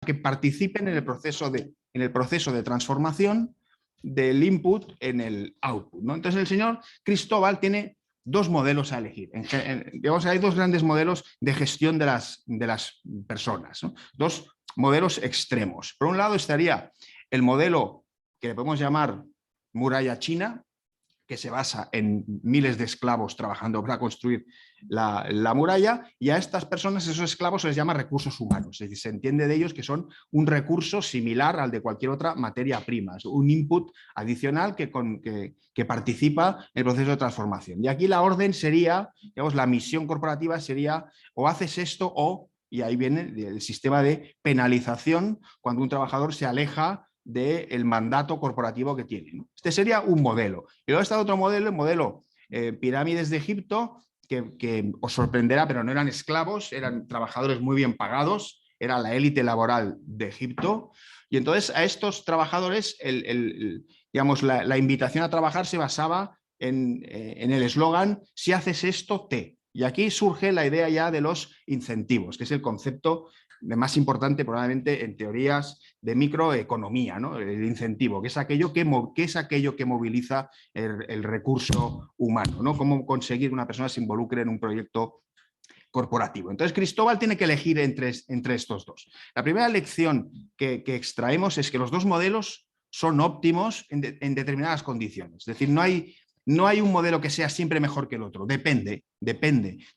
que participen en el proceso de transformación del input en el output, ¿no? Entonces el señor Cristóbal tiene dos modelos a elegir. Digamos, hay dos grandes modelos de gestión de las personas, ¿no? Dos modelos extremos. Por un lado estaría el modelo que le podemos llamar muralla china, que se basa en miles de esclavos trabajando para construir la muralla, y a estas personas, esos esclavos, se les llama recursos humanos. Es decir, se entiende de ellos que son un recurso similar al de cualquier otra materia prima, es un input adicional que participa en el proceso de transformación. Y aquí la orden sería, digamos, la misión corporativa sería o haces esto o, y ahí viene el sistema de penalización cuando un trabajador se aleja del mandato corporativo que tiene, ¿no? Este sería un modelo. Y luego está otro modelo, el modelo pirámides de Egipto, que os sorprenderá, pero no eran esclavos, eran trabajadores muy bien pagados, era la élite laboral de Egipto. Y entonces a estos trabajadores, digamos, la invitación a trabajar se basaba en el eslogan, si haces esto, te. Y aquí surge la idea ya de los incentivos, que es el concepto más importante probablemente en teorías de microeconomía, ¿no? El incentivo, que es aquello que moviliza el recurso humano, ¿no? Cómo conseguir que una persona se involucre en un proyecto corporativo. Entonces Cristóbal tiene que elegir entre estos dos. La primera lección que extraemos es que los dos modelos son óptimos en determinadas condiciones. Es decir, no hay un modelo que sea siempre mejor que el otro. Depende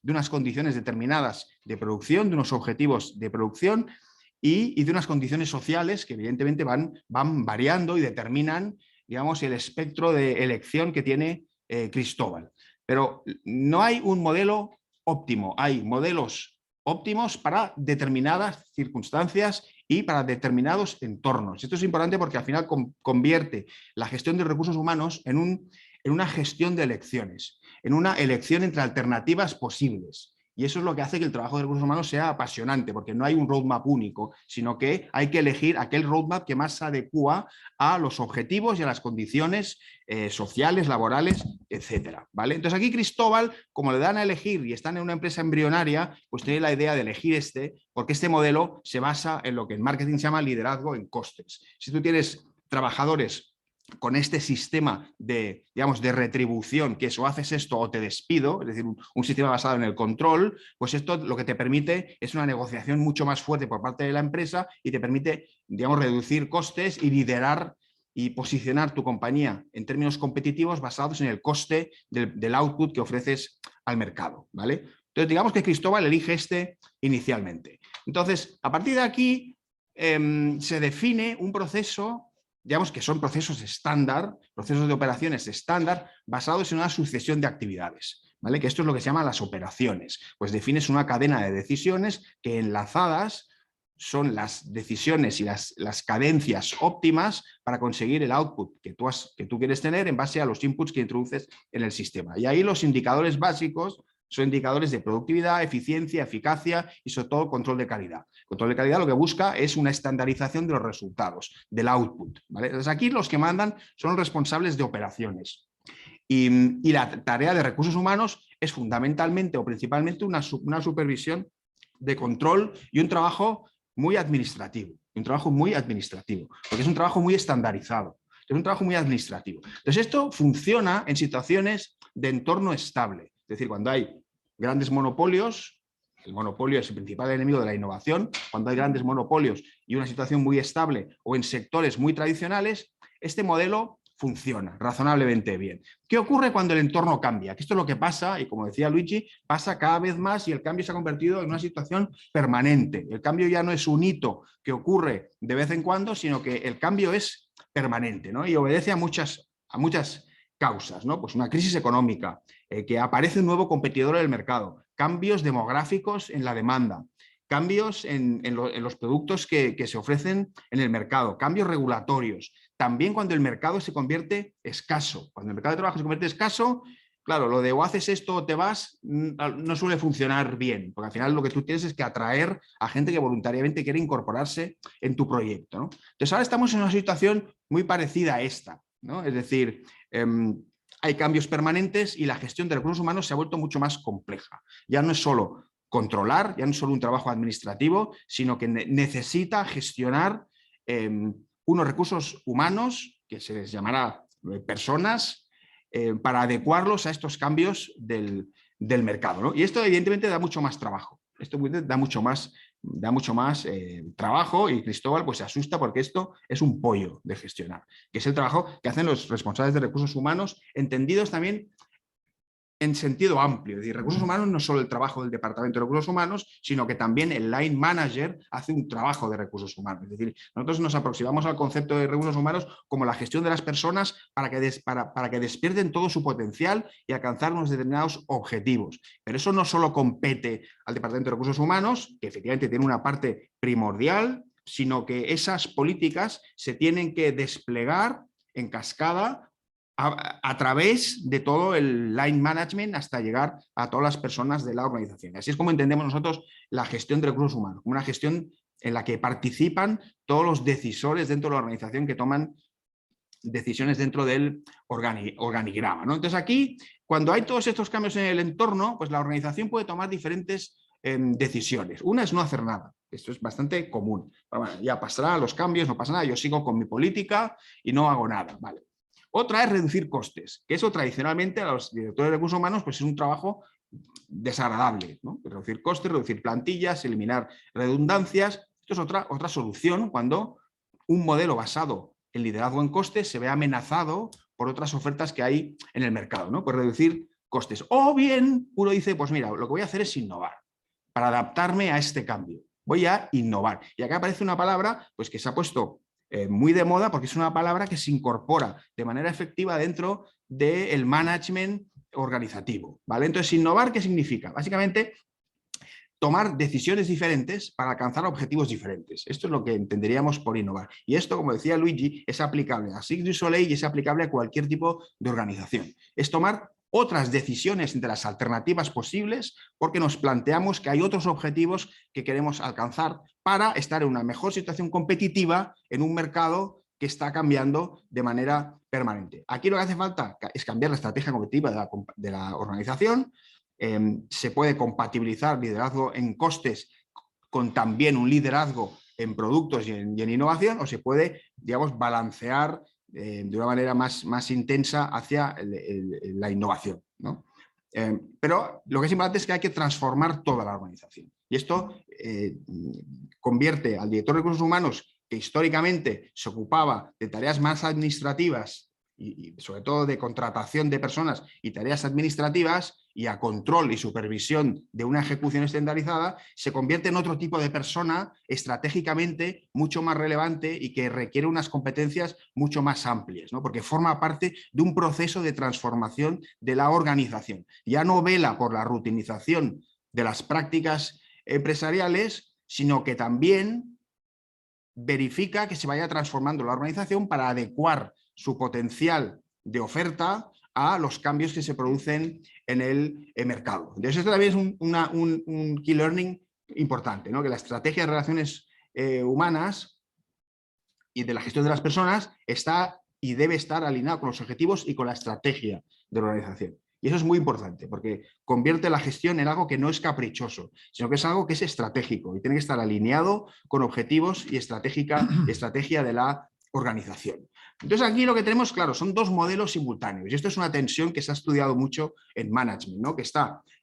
de unas condiciones determinadas de producción, de unos objetivos de producción y de unas condiciones sociales que evidentemente van variando y determinan, digamos, el espectro de elección que tiene Cristóbal. Pero no hay un modelo óptimo, hay modelos óptimos para determinadas circunstancias y para determinados entornos. Esto es importante porque al final convierte la gestión de recursos humanos en una gestión de elecciones, en una elección entre alternativas posibles. Y eso es lo que hace que el trabajo de recursos humanos sea apasionante, porque no hay un roadmap único, sino que hay que elegir aquel roadmap que más se adecua a los objetivos y a las condiciones sociales, laborales, etcétera, ¿vale? Entonces aquí Cristóbal, como le dan a elegir y están en una empresa embrionaria, pues tiene la idea de elegir porque este modelo se basa en lo que en marketing se llama liderazgo en costes. Si tú tienes trabajadores con este sistema digamos, de retribución, que es o haces esto o te despido, es decir, un sistema basado en el control, pues esto lo que te permite es una negociación mucho más fuerte por parte de la empresa y te permite, digamos, reducir costes y liderar y posicionar tu compañía en términos competitivos basados en el coste del output que ofreces al mercado, ¿vale? Entonces, digamos que Cristóbal elige inicialmente. Entonces, a partir de aquí se define un proceso, digamos que son procesos estándar, procesos de operaciones estándar, basados en una sucesión de actividades, ¿vale? Que esto es lo que se llama las operaciones. Pues defines una cadena de decisiones que enlazadas son las decisiones y las cadencias óptimas para conseguir el output que tú quieres tener en base a los inputs que introduces en el sistema. Y ahí los indicadores básicos son indicadores de productividad, eficiencia, eficacia y sobre todo control de calidad. Control de calidad lo que busca es una estandarización de los resultados, del output, ¿vale? Entonces aquí los que mandan son los responsables de operaciones. Y la tarea de recursos humanos es fundamentalmente o principalmente una supervisión de control y un trabajo muy administrativo. Porque es un trabajo muy estandarizado. Es un trabajo muy administrativo. Entonces esto funciona en situaciones de entorno estable. Es decir, cuando hay grandes monopolios, el monopolio es el principal enemigo de la innovación, cuando hay grandes monopolios y una situación muy estable o en sectores muy tradicionales, este modelo funciona razonablemente bien. ¿Qué ocurre cuando el entorno cambia? Que esto es lo que pasa, y como decía Luigi, pasa cada vez más y el cambio se ha convertido en una situación permanente. El cambio ya no es un hito que ocurre de vez en cuando, sino que el cambio es permanente, ¿no? Y obedece a muchas causas, ¿no? Pues una crisis económica, que aparece un nuevo competidor en el mercado, cambios demográficos en la demanda, cambios en los productos que se ofrecen en el mercado, cambios regulatorios. También cuando el mercado se convierte escaso. Cuando el mercado de trabajo se convierte escaso, claro, lo de o haces esto o te vas no suele funcionar bien, porque al final lo que tú tienes es que atraer a gente que voluntariamente quiere incorporarse en tu proyecto, ¿no? Entonces ahora estamos en una situación muy parecida a esta, ¿no? Es decir, hay cambios permanentes y la gestión de recursos humanos se ha vuelto mucho más compleja. Ya no es solo controlar, ya no solo un trabajo administrativo, sino que necesita gestionar unos recursos humanos, que se les llamará personas, para adecuarlos a estos cambios del mercado, ¿no? Y esto evidentemente da mucho más trabajo. Esto da mucho más trabajo, y Cristóbal pues se asusta porque esto es un pollo de gestionar, que es el trabajo que hacen los responsables de recursos humanos, entendidos también en sentido amplio. Es decir, recursos humanos no es solo el trabajo del Departamento de Recursos Humanos, sino que también el line manager hace un trabajo de recursos humanos. Es decir, nosotros nos aproximamos al concepto de recursos humanos como la gestión de las personas para que despierten todo su potencial y alcanzar unos determinados objetivos. Pero eso no solo compete al Departamento de Recursos Humanos, que efectivamente tiene una parte primordial, sino que esas políticas se tienen que desplegar en cascada a través de todo el line management hasta llegar a todas las personas de la organización. Así es como entendemos nosotros la gestión de recursos humanos, como una gestión en la que participan todos los decisores dentro de la organización que toman decisiones dentro del organigrama, ¿no? Entonces aquí, cuando hay todos estos cambios en el entorno, pues la organización puede tomar diferentes decisiones. Una es no hacer nada. Esto es bastante común. Pero bueno, ya pasará los cambios, no pasa nada, yo sigo con mi política y no hago nada. Vale. Otra es reducir costes, que eso tradicionalmente a los directores de recursos humanos pues es un trabajo desagradable, ¿no? Reducir costes, reducir plantillas, eliminar redundancias. Esto es otra solución cuando un modelo basado en liderazgo en costes se ve amenazado por otras ofertas que hay en el mercado, ¿no? Pues reducir costes. O bien uno dice, pues mira, lo que voy a hacer es innovar para adaptarme a este cambio. Voy a innovar. Y acá aparece una palabra pues, que se ha puesto muy de moda porque es una palabra que se incorpora de manera efectiva dentro del management organizativo, ¿vale? Entonces, innovar, ¿qué significa? Básicamente, tomar decisiones diferentes para alcanzar objetivos diferentes. Esto es lo que entenderíamos por innovar. Y esto, como decía Luigi, es aplicable a Cirque du Soleil y es aplicable a cualquier tipo de organización. Es tomar otras decisiones entre las alternativas posibles porque nos planteamos que hay otros objetivos que queremos alcanzar para estar en una mejor situación competitiva en un mercado que está cambiando de manera permanente. Aquí lo que hace falta es cambiar la estrategia competitiva de la organización. Se puede compatibilizar liderazgo en costes con también un liderazgo en productos y en innovación, o se puede, digamos, balancear de una manera más intensa hacia la innovación, ¿no? Pero lo que es importante es que hay que transformar toda la organización. Y esto convierte al director de recursos humanos, que históricamente se ocupaba de tareas más administrativas y sobre todo de contratación de personas y tareas administrativas y a control y supervisión de una ejecución estandarizada, se convierte en otro tipo de persona estratégicamente mucho más relevante y que requiere unas competencias mucho más amplias, ¿no? Porque forma parte de un proceso de transformación de la organización. Ya no vela por la rutinización de las prácticas empresariales, sino que también verifica que se vaya transformando la organización para adecuar su potencial de oferta a los cambios que se producen en el mercado. Entonces, esto también es un key learning importante, ¿no? Que la estrategia de relaciones humanas y de la gestión de las personas está y debe estar alineado con los objetivos y con la estrategia de la organización. Y eso es muy importante porque convierte la gestión en algo que no es caprichoso, sino que es algo que es estratégico y tiene que estar alineado con objetivos y estrategia de la organización. Entonces aquí lo que tenemos, claro, son dos modelos simultáneos y esto es una tensión que se ha estudiado mucho en management, ¿no? Que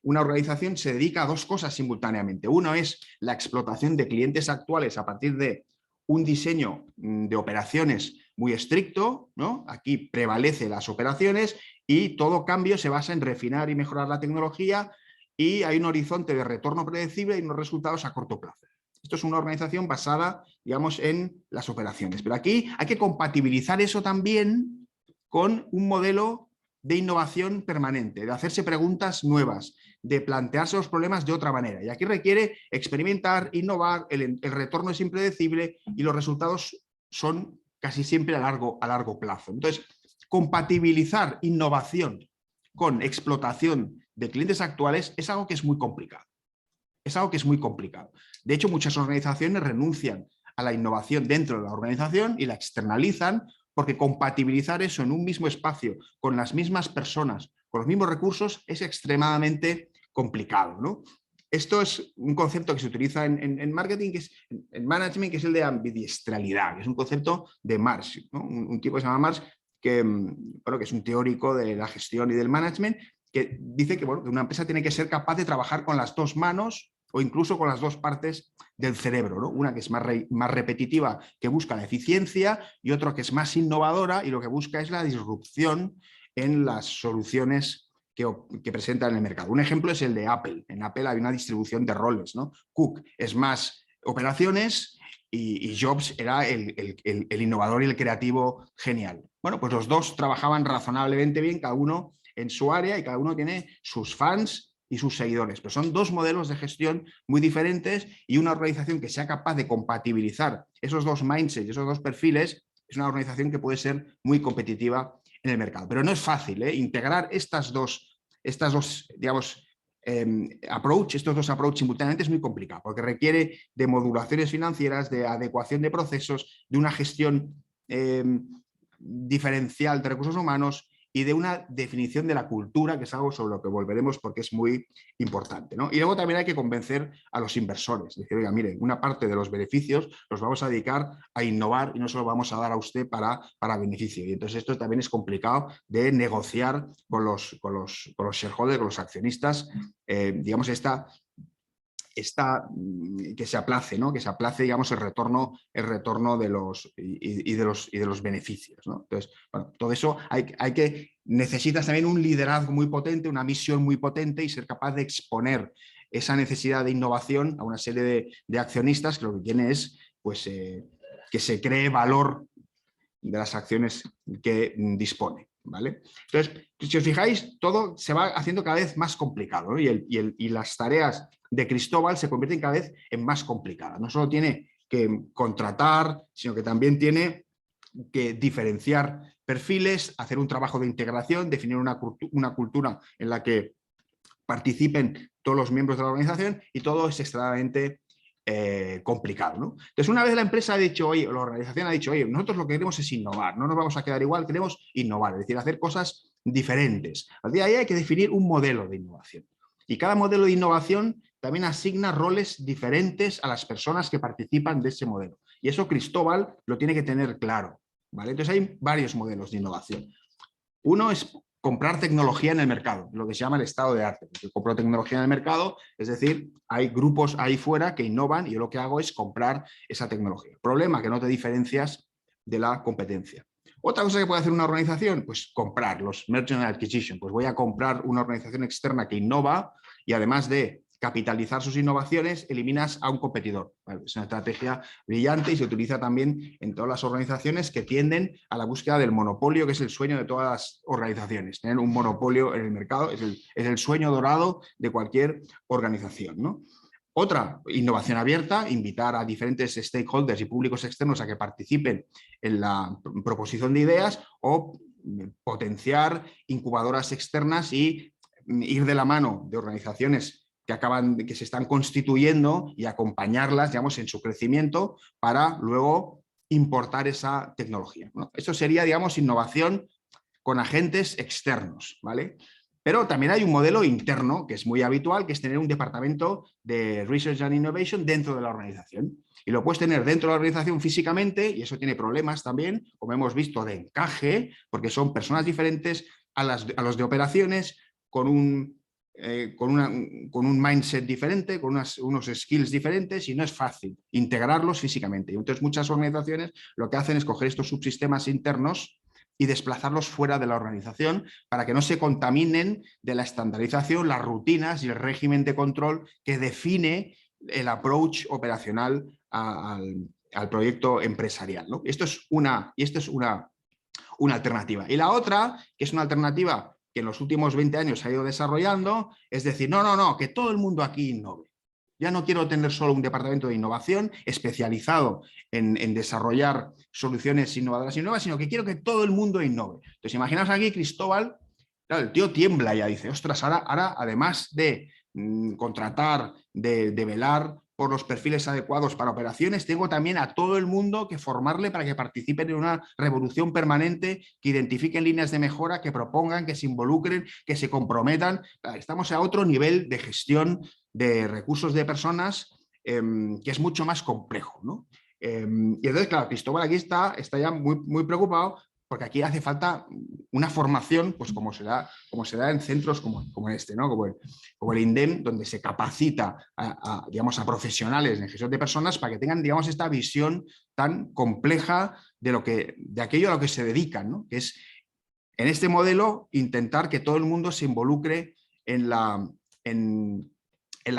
una organización se dedica a dos cosas simultáneamente. Uno es la explotación de clientes actuales a partir de un diseño de operaciones muy estricto, ¿no? Aquí prevalece las operaciones y todo cambio se basa en refinar y mejorar la tecnología y hay un horizonte de retorno predecible y unos resultados a corto plazo. Esto es una organización basada, digamos, en las operaciones. Pero aquí hay que compatibilizar eso también con un modelo de innovación permanente, de hacerse preguntas nuevas, de plantearse los problemas de otra manera. Y aquí requiere experimentar, innovar, el retorno es impredecible y los resultados son casi siempre a largo plazo. Entonces, compatibilizar innovación con explotación de clientes actuales es algo que es muy complicado. Es algo que es muy complicado. De hecho, muchas organizaciones renuncian a la innovación dentro de la organización y la externalizan porque compatibilizar eso en un mismo espacio, con las mismas personas, con los mismos recursos, es extremadamente complicado, ¿no? esto es un concepto que se utiliza en marketing, que es en management, que es el de ambidiestralidad, que es un concepto de Marx, ¿no? Un tipo que se llama Marx, que, bueno, que es un teórico de la gestión y del management, que dice que, bueno, que una empresa tiene que ser capaz de trabajar con las dos manos o incluso con las dos partes del cerebro, ¿no? Una que es más repetitiva, que busca la eficiencia, y otra que es más innovadora y lo que busca es la disrupción en las soluciones que presentan en el mercado. Un ejemplo es el de Apple. En Apple hay una distribución de roles, ¿no? Cook es más operaciones y Jobs era el innovador y el creativo genial. Bueno, pues los dos trabajaban razonablemente bien, cada uno en su área, y cada uno tiene sus fans y sus seguidores. Pero son dos modelos de gestión muy diferentes, y una organización que sea capaz de compatibilizar esos dos mindsets, esos dos perfiles, es una organización que puede ser muy competitiva en el mercado. Pero no es fácil, ¿eh? Integrar estos dos, digamos, estos dos approach simultáneamente es muy complicado, porque requiere de modulaciones financieras, de adecuación de procesos, de una gestión diferencial de recursos humanos y de una definición de la cultura, que es algo sobre lo que volveremos porque es muy importante, ¿no? Y luego también hay que convencer a los inversores, decir, oiga, miren, una parte de los beneficios los vamos a dedicar a innovar y no se los vamos a dar a usted para beneficio. Y entonces esto también es complicado de negociar con los shareholders, con los accionistas, digamos, que se aplace, ¿no? Que se aplace, digamos, el retorno de los de los beneficios, ¿no? Entonces, bueno, todo eso necesitas también un liderazgo muy potente, una misión muy potente, y ser capaz de exponer esa necesidad de innovación a una serie de accionistas, que lo que quieren es, pues, que se cree valor de las acciones que dispone, ¿vale? Entonces, si os fijáis, todo se va haciendo cada vez más complicado, ¿no? Y las tareas de Cristóbal se convierten cada vez en más complicadas. No solo tiene que contratar, sino que también tiene que diferenciar perfiles, hacer un trabajo de integración, definir una cultura en la que participen todos los miembros de la organización, y todo es extremadamente complicado, ¿no? Entonces, una vez la empresa ha dicho, oye, la organización ha dicho, oye, nosotros lo que queremos es innovar, no nos vamos a quedar igual, queremos innovar, es decir, hacer cosas diferentes. Al día de hoy hay que definir un modelo de innovación. Y cada modelo de innovación también asigna roles diferentes a las personas que participan de ese modelo. Y eso Cristóbal lo tiene que tener claro, ¿vale? Entonces hay varios modelos de innovación. Uno es comprar tecnología en el mercado, lo que se llama el estado de arte. Yo compro tecnología en el mercado, es decir, hay grupos ahí fuera que innovan y yo lo que hago es comprar esa tecnología. Problema, que no te diferencias de la competencia. Otra cosa que puede hacer una organización, pues comprar, los merger and acquisition. Pues voy a comprar una organización externa que innova y, además de capitalizar sus innovaciones, eliminas a un competidor. Vale, es una estrategia brillante y se utiliza también en todas las organizaciones que tienden a la búsqueda del monopolio, que es el sueño de todas las organizaciones. Tener un monopolio en el mercado es el sueño dorado de cualquier organización, ¿no? Otra, innovación abierta, invitar a diferentes stakeholders y públicos externos a que participen en la proposición de ideas, o potenciar incubadoras externas y ir de la mano de organizaciones que se están constituyendo y acompañarlas, digamos, en su crecimiento para luego importar esa tecnología, ¿no? Eso sería, digamos, innovación con agentes externos, ¿vale? Pero también hay un modelo interno que es muy habitual, que es tener un departamento de Research and Innovation dentro de la organización. Y lo puedes tener dentro de la organización físicamente, y eso tiene problemas también, como hemos visto, de encaje, porque son personas diferentes a los de operaciones, con un mindset diferente, con unos skills diferentes, y no es fácil integrarlos físicamente. Y entonces muchas organizaciones lo que hacen es coger estos subsistemas internos y desplazarlos fuera de la organización para que no se contaminen de la estandarización, las rutinas y el régimen de control que define el approach operacional al proyecto empresarial, ¿no? Esto es una alternativa. Y la otra, que es una alternativa que en los últimos 20 años se ha ido desarrollando, es decir, no, que todo el mundo aquí innove. Ya no quiero tener solo un departamento de innovación especializado en desarrollar soluciones innovadoras y nuevas, sino que quiero que todo el mundo innove. Entonces, imaginaos aquí Cristóbal, claro, el tío tiembla, ya dice, ostras, ahora además de contratar, de velar por los perfiles adecuados para operaciones, tengo también a todo el mundo que formarle para que participen en una revolución permanente, que identifiquen líneas de mejora, que propongan, que se involucren, que se comprometan. Estamos a otro nivel de gestión de recursos de personas que es mucho más complejo, ¿no? Y entonces, claro, Cristóbal aquí está ya muy preocupado porque aquí hace falta una formación, pues como se da en centros como este, ¿no? Como el INDEM, donde se capacita digamos, a profesionales en gestión de personas para que tengan, digamos, esta visión tan compleja de aquello a lo que se dedican, ¿no? Que es, en este modelo, intentar que todo el mundo se involucre en la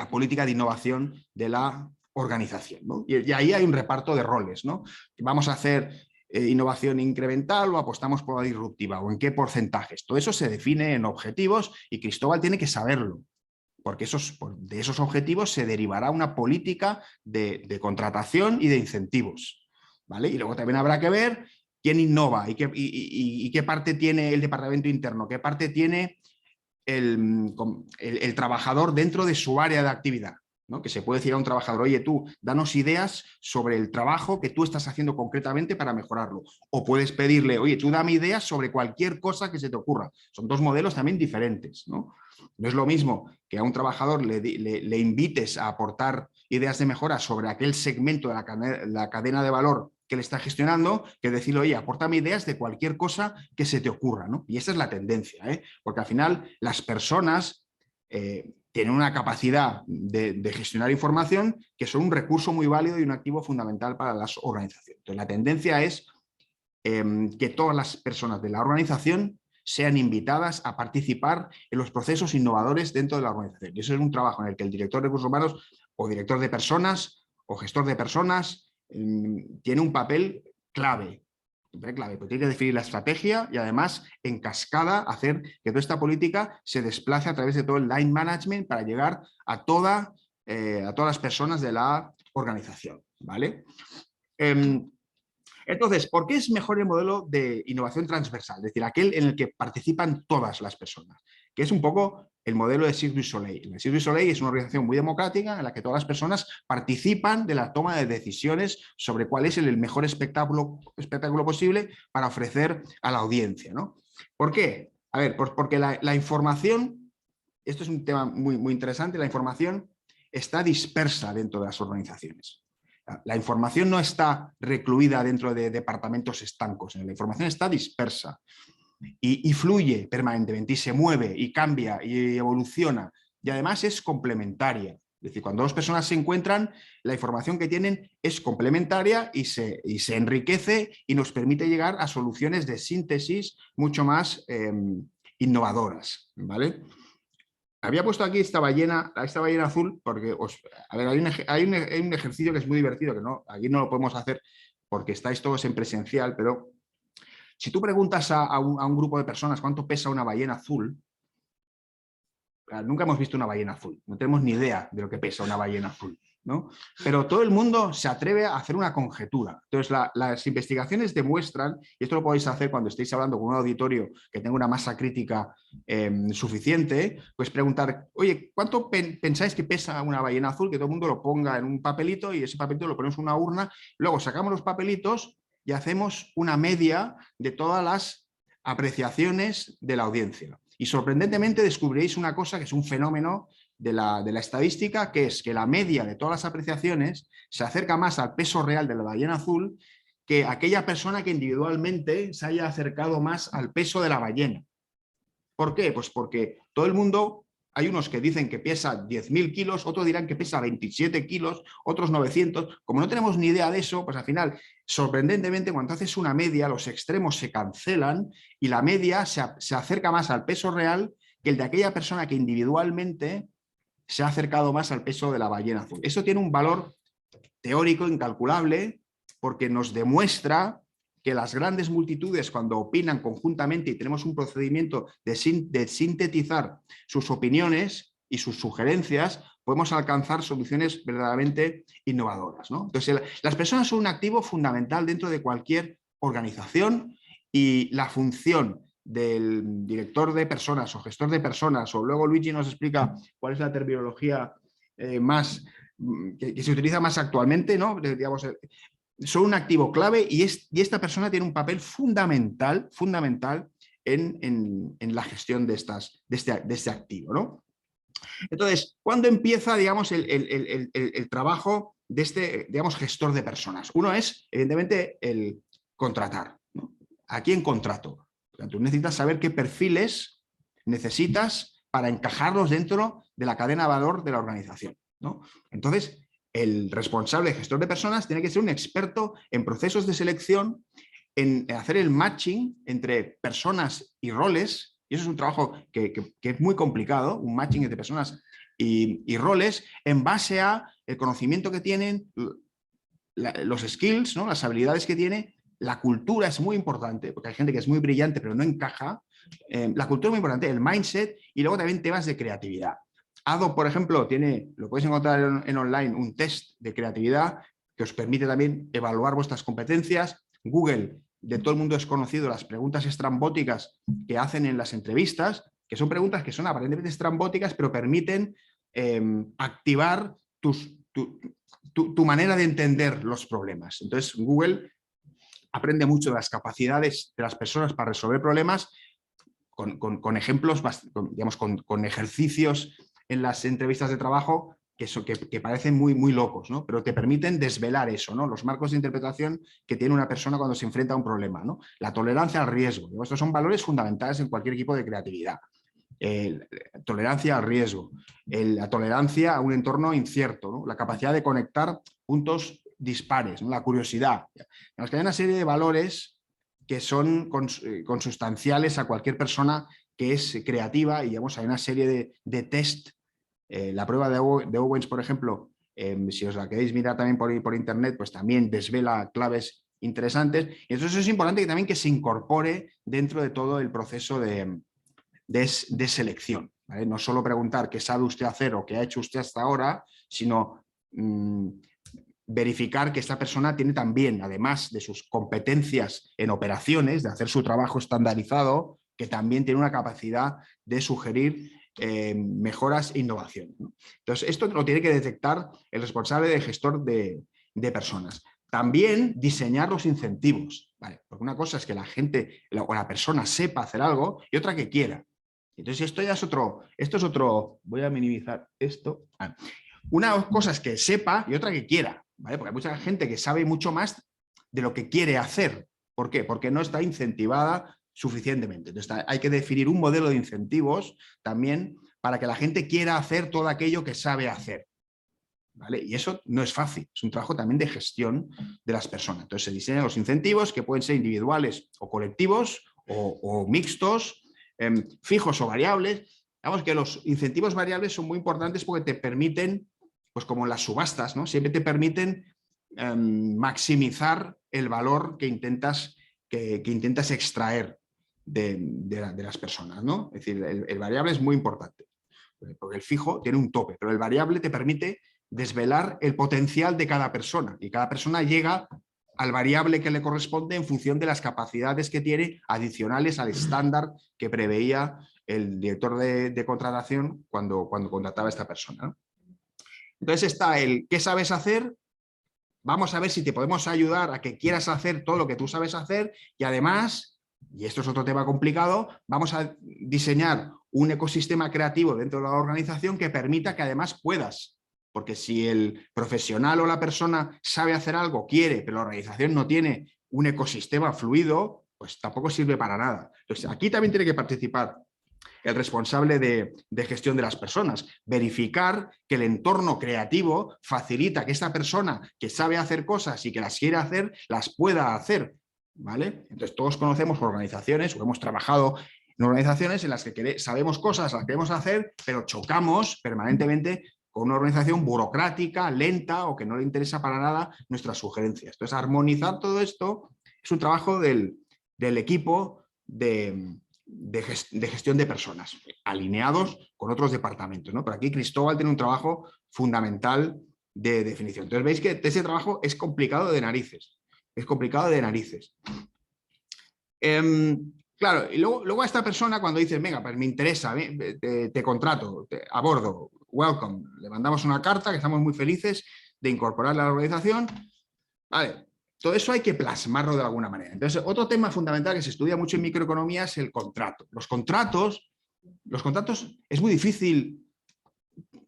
política de innovación de la organización, ¿no? Y ahí hay un reparto de roles, ¿no? Vamos a hacer innovación incremental o apostamos por la disruptiva, o en qué porcentajes. Todo eso se define en objetivos y Cristóbal tiene que saberlo, porque de esos objetivos se derivará una política de contratación y de incentivos, ¿vale? Y luego también habrá que ver quién innova y qué parte tiene el departamento interno, qué parte tiene el trabajador dentro de su área de actividad, ¿no? Que se puede decir a un trabajador, oye, tú, danos ideas sobre el trabajo que tú estás haciendo concretamente para mejorarlo. O puedes pedirle, oye, tú dame ideas sobre cualquier cosa que se te ocurra. Son dos modelos también diferentes, ¿no? No es lo mismo que a un trabajador le invites a aportar ideas de mejora sobre aquel segmento de la cadena de valor que le está gestionando, que decirle, oye, apórtame ideas de cualquier cosa que se te ocurra, ¿no? Y esa es la tendencia, ¿eh? Porque al final las personas tienen una capacidad de gestionar información que son un recurso muy válido y un activo fundamental para las organizaciones. Entonces, la tendencia es que todas las personas de la organización sean invitadas a participar en los procesos innovadores dentro de la organización. Y eso es un trabajo en el que el director de recursos humanos o director de personas o gestor de personas tiene un papel clave, porque tiene que definir la estrategia y además en cascada hacer que toda esta política se desplace a través de todo el line management para llegar a todas las personas de la organización, ¿vale? Entonces, ¿por qué es mejor el modelo de innovación transversal? Es decir, aquel en el que participan todas las personas, que es un poco el modelo de Cirque du Soleil. El Cirque du Soleil es una organización muy democrática en la que todas las personas participan de la toma de decisiones sobre cuál es el mejor espectáculo posible para ofrecer a la audiencia, ¿no? ¿Por qué? A ver, pues porque la información, esto es un tema muy interesante, la información está dispersa dentro de las organizaciones. La información no está recluida dentro de departamentos estancos, la información está dispersa y fluye permanentemente y se mueve y cambia y evoluciona y además es complementaria. Es decir, cuando dos personas se encuentran, la información que tienen es complementaria y se enriquece y nos permite llegar a soluciones de síntesis mucho más innovadoras, ¿vale? Había puesto aquí esta ballena azul porque, a ver, hay un ejercicio que es muy divertido, que no, aquí no lo podemos hacer porque estáis todos en presencial, pero si tú preguntas a un grupo de personas cuánto pesa una ballena azul, nunca hemos visto una ballena azul, no tenemos ni idea de lo que pesa una ballena azul, ¿no? Pero todo el mundo se atreve a hacer una conjetura. Entonces, las investigaciones demuestran, y esto lo podéis hacer cuando estéis hablando con un auditorio que tenga una masa crítica suficiente, pues preguntar, oye, ¿cuánto pensáis que pesa una ballena azul? Que todo el mundo lo ponga en un papelito y ese papelito lo ponemos en una urna, luego sacamos los papelitos y hacemos una media de todas las apreciaciones de la audiencia. Y sorprendentemente descubriréis una cosa que es un fenómeno de la estadística, que es que la media de todas las apreciaciones se acerca más al peso real de la ballena azul que aquella persona que individualmente se haya acercado más al peso de la ballena. ¿Por qué? Pues porque todo el mundo, hay unos que dicen que pesa 10.000 kilos, otros dirán que pesa 27 kilos, otros 900. Como no tenemos ni idea de eso, pues al final, sorprendentemente, cuando haces una media, los extremos se cancelan y la media se acerca más al peso real que el de aquella persona que individualmente se ha acercado más al peso de la ballena azul. Eso tiene un valor teórico incalculable porque nos demuestra que las grandes multitudes, cuando opinan conjuntamente y tenemos un procedimiento de sintetizar sus opiniones y sus sugerencias, podemos alcanzar soluciones verdaderamente innovadoras, ¿no? Entonces, las personas son un activo fundamental dentro de cualquier organización y la función del director de personas o gestor de personas, o luego Luigi nos explica cuál es la terminología más que se utiliza más actualmente, ¿no? Digamos, son un activo clave y esta persona tiene un papel fundamental en la gestión de este activo, ¿no? Entonces, ¿cuándo empieza, digamos, el trabajo de este, digamos, gestor de personas? Uno es, evidentemente, el contratar, ¿no? ¿A quién contrato? Tú necesitas saber qué perfiles necesitas para encajarlos dentro de la cadena de valor de la organización, ¿no? Entonces, el responsable gestor de personas tiene que ser un experto en procesos de selección, en hacer el matching entre personas y roles, y eso es un trabajo que es muy complicado, un matching entre personas y roles, en base a el conocimiento que tienen, los skills, ¿no? Las habilidades que tiene. La cultura es muy importante, porque hay gente que es muy brillante pero no encaja. La cultura es muy importante, el mindset, y luego también temas de creatividad. Adobe, por ejemplo, lo podéis encontrar en online, un test de creatividad que os permite también evaluar vuestras competencias. Google, de todo el mundo es conocido las preguntas estrambóticas que hacen en las entrevistas, que son preguntas que son aparentemente estrambóticas, pero permiten activar tu manera de entender los problemas. Entonces, Google aprende mucho de las capacidades de las personas para resolver problemas con ejemplos, digamos, con ejercicios en las entrevistas de trabajo que parecen muy locos, ¿no? Pero te permiten desvelar eso, ¿no? Los marcos de interpretación que tiene una persona cuando se enfrenta a un problema, ¿no? La tolerancia al riesgo. Estos son valores fundamentales en cualquier equipo de creatividad. Tolerancia al riesgo, la tolerancia a un entorno incierto, ¿no? La capacidad de conectar puntos dispares, ¿no? La curiosidad. Hay una serie de valores que son consustanciales a cualquier persona que es creativa, y digamos, hay una serie de test. La prueba de Owens, por ejemplo, si os la queréis mirar también por internet, pues también desvela claves interesantes. Y entonces es importante que también que se incorpore dentro de todo el proceso de selección, ¿vale? No solo preguntar qué sabe usted hacer o qué ha hecho usted hasta ahora, sino verificar que esta persona tiene también, además de sus competencias en operaciones, de hacer su trabajo estandarizado, que también tiene una capacidad de sugerir mejoras e innovación, ¿no? Entonces, esto lo tiene que detectar el responsable de gestor de personas. También diseñar los incentivos, ¿vale? Porque una cosa es que la gente o la persona sepa hacer algo y otra que quiera. Entonces, esto ya es otro, voy a minimizar esto. Una cosa es que sepa y otra que quiera, ¿vale? Porque hay mucha gente que sabe mucho más de lo que quiere hacer. ¿Por qué? Porque no está incentivada suficientemente. Entonces, hay que definir un modelo de incentivos también para que la gente quiera hacer todo aquello que sabe hacer, ¿vale? Y eso no es fácil, es un trabajo también de gestión de las personas. Entonces se diseñan los incentivos que pueden ser individuales o colectivos o mixtos, fijos o variables. Digamos que los incentivos variables son muy importantes porque te permiten, pues como en las subastas, ¿no? Siempre te permiten maximizar el valor que intentas extraer de las personas, ¿no? Es decir, el variable es muy importante, porque el fijo tiene un tope, pero el variable te permite desvelar el potencial de cada persona, y cada persona llega al variable que le corresponde en función de las capacidades que tiene adicionales al estándar que preveía el director de contratación cuando contrataba a esta persona, ¿no? Entonces está el ¿qué sabes hacer? Vamos a ver si te podemos ayudar a que quieras hacer todo lo que tú sabes hacer, y además, y esto es otro tema complicado, vamos a diseñar un ecosistema creativo dentro de la organización que permita que además puedas. Porque si el profesional o la persona sabe hacer algo, quiere, pero la organización no tiene un ecosistema fluido, pues tampoco sirve para nada. Entonces, aquí también tiene que participar el responsable de gestión de las personas, verificar que el entorno creativo facilita que esta persona que sabe hacer cosas y que las quiere hacer, las pueda hacer, ¿vale? Entonces todos conocemos organizaciones o hemos trabajado en organizaciones en las que sabemos cosas, las queremos hacer, pero chocamos permanentemente con una organización burocrática, lenta, o que no le interesa para nada nuestras sugerencias. Entonces, armonizar todo esto es un trabajo del equipo de gestión de personas, alineados con otros departamentos, ¿no? Pero aquí Cristóbal tiene un trabajo fundamental de definición. Entonces veis que ese trabajo es complicado de narices. Es complicado de narices. Claro, y luego a esta persona cuando dices, venga, pues me interesa, te contrato, a bordo, welcome, le mandamos una carta que estamos muy felices de incorporarla a la organización, vale, todo eso hay que plasmarlo de alguna manera. Entonces, otro tema fundamental que se estudia mucho en microeconomía es el contrato. Los contratos es muy difícil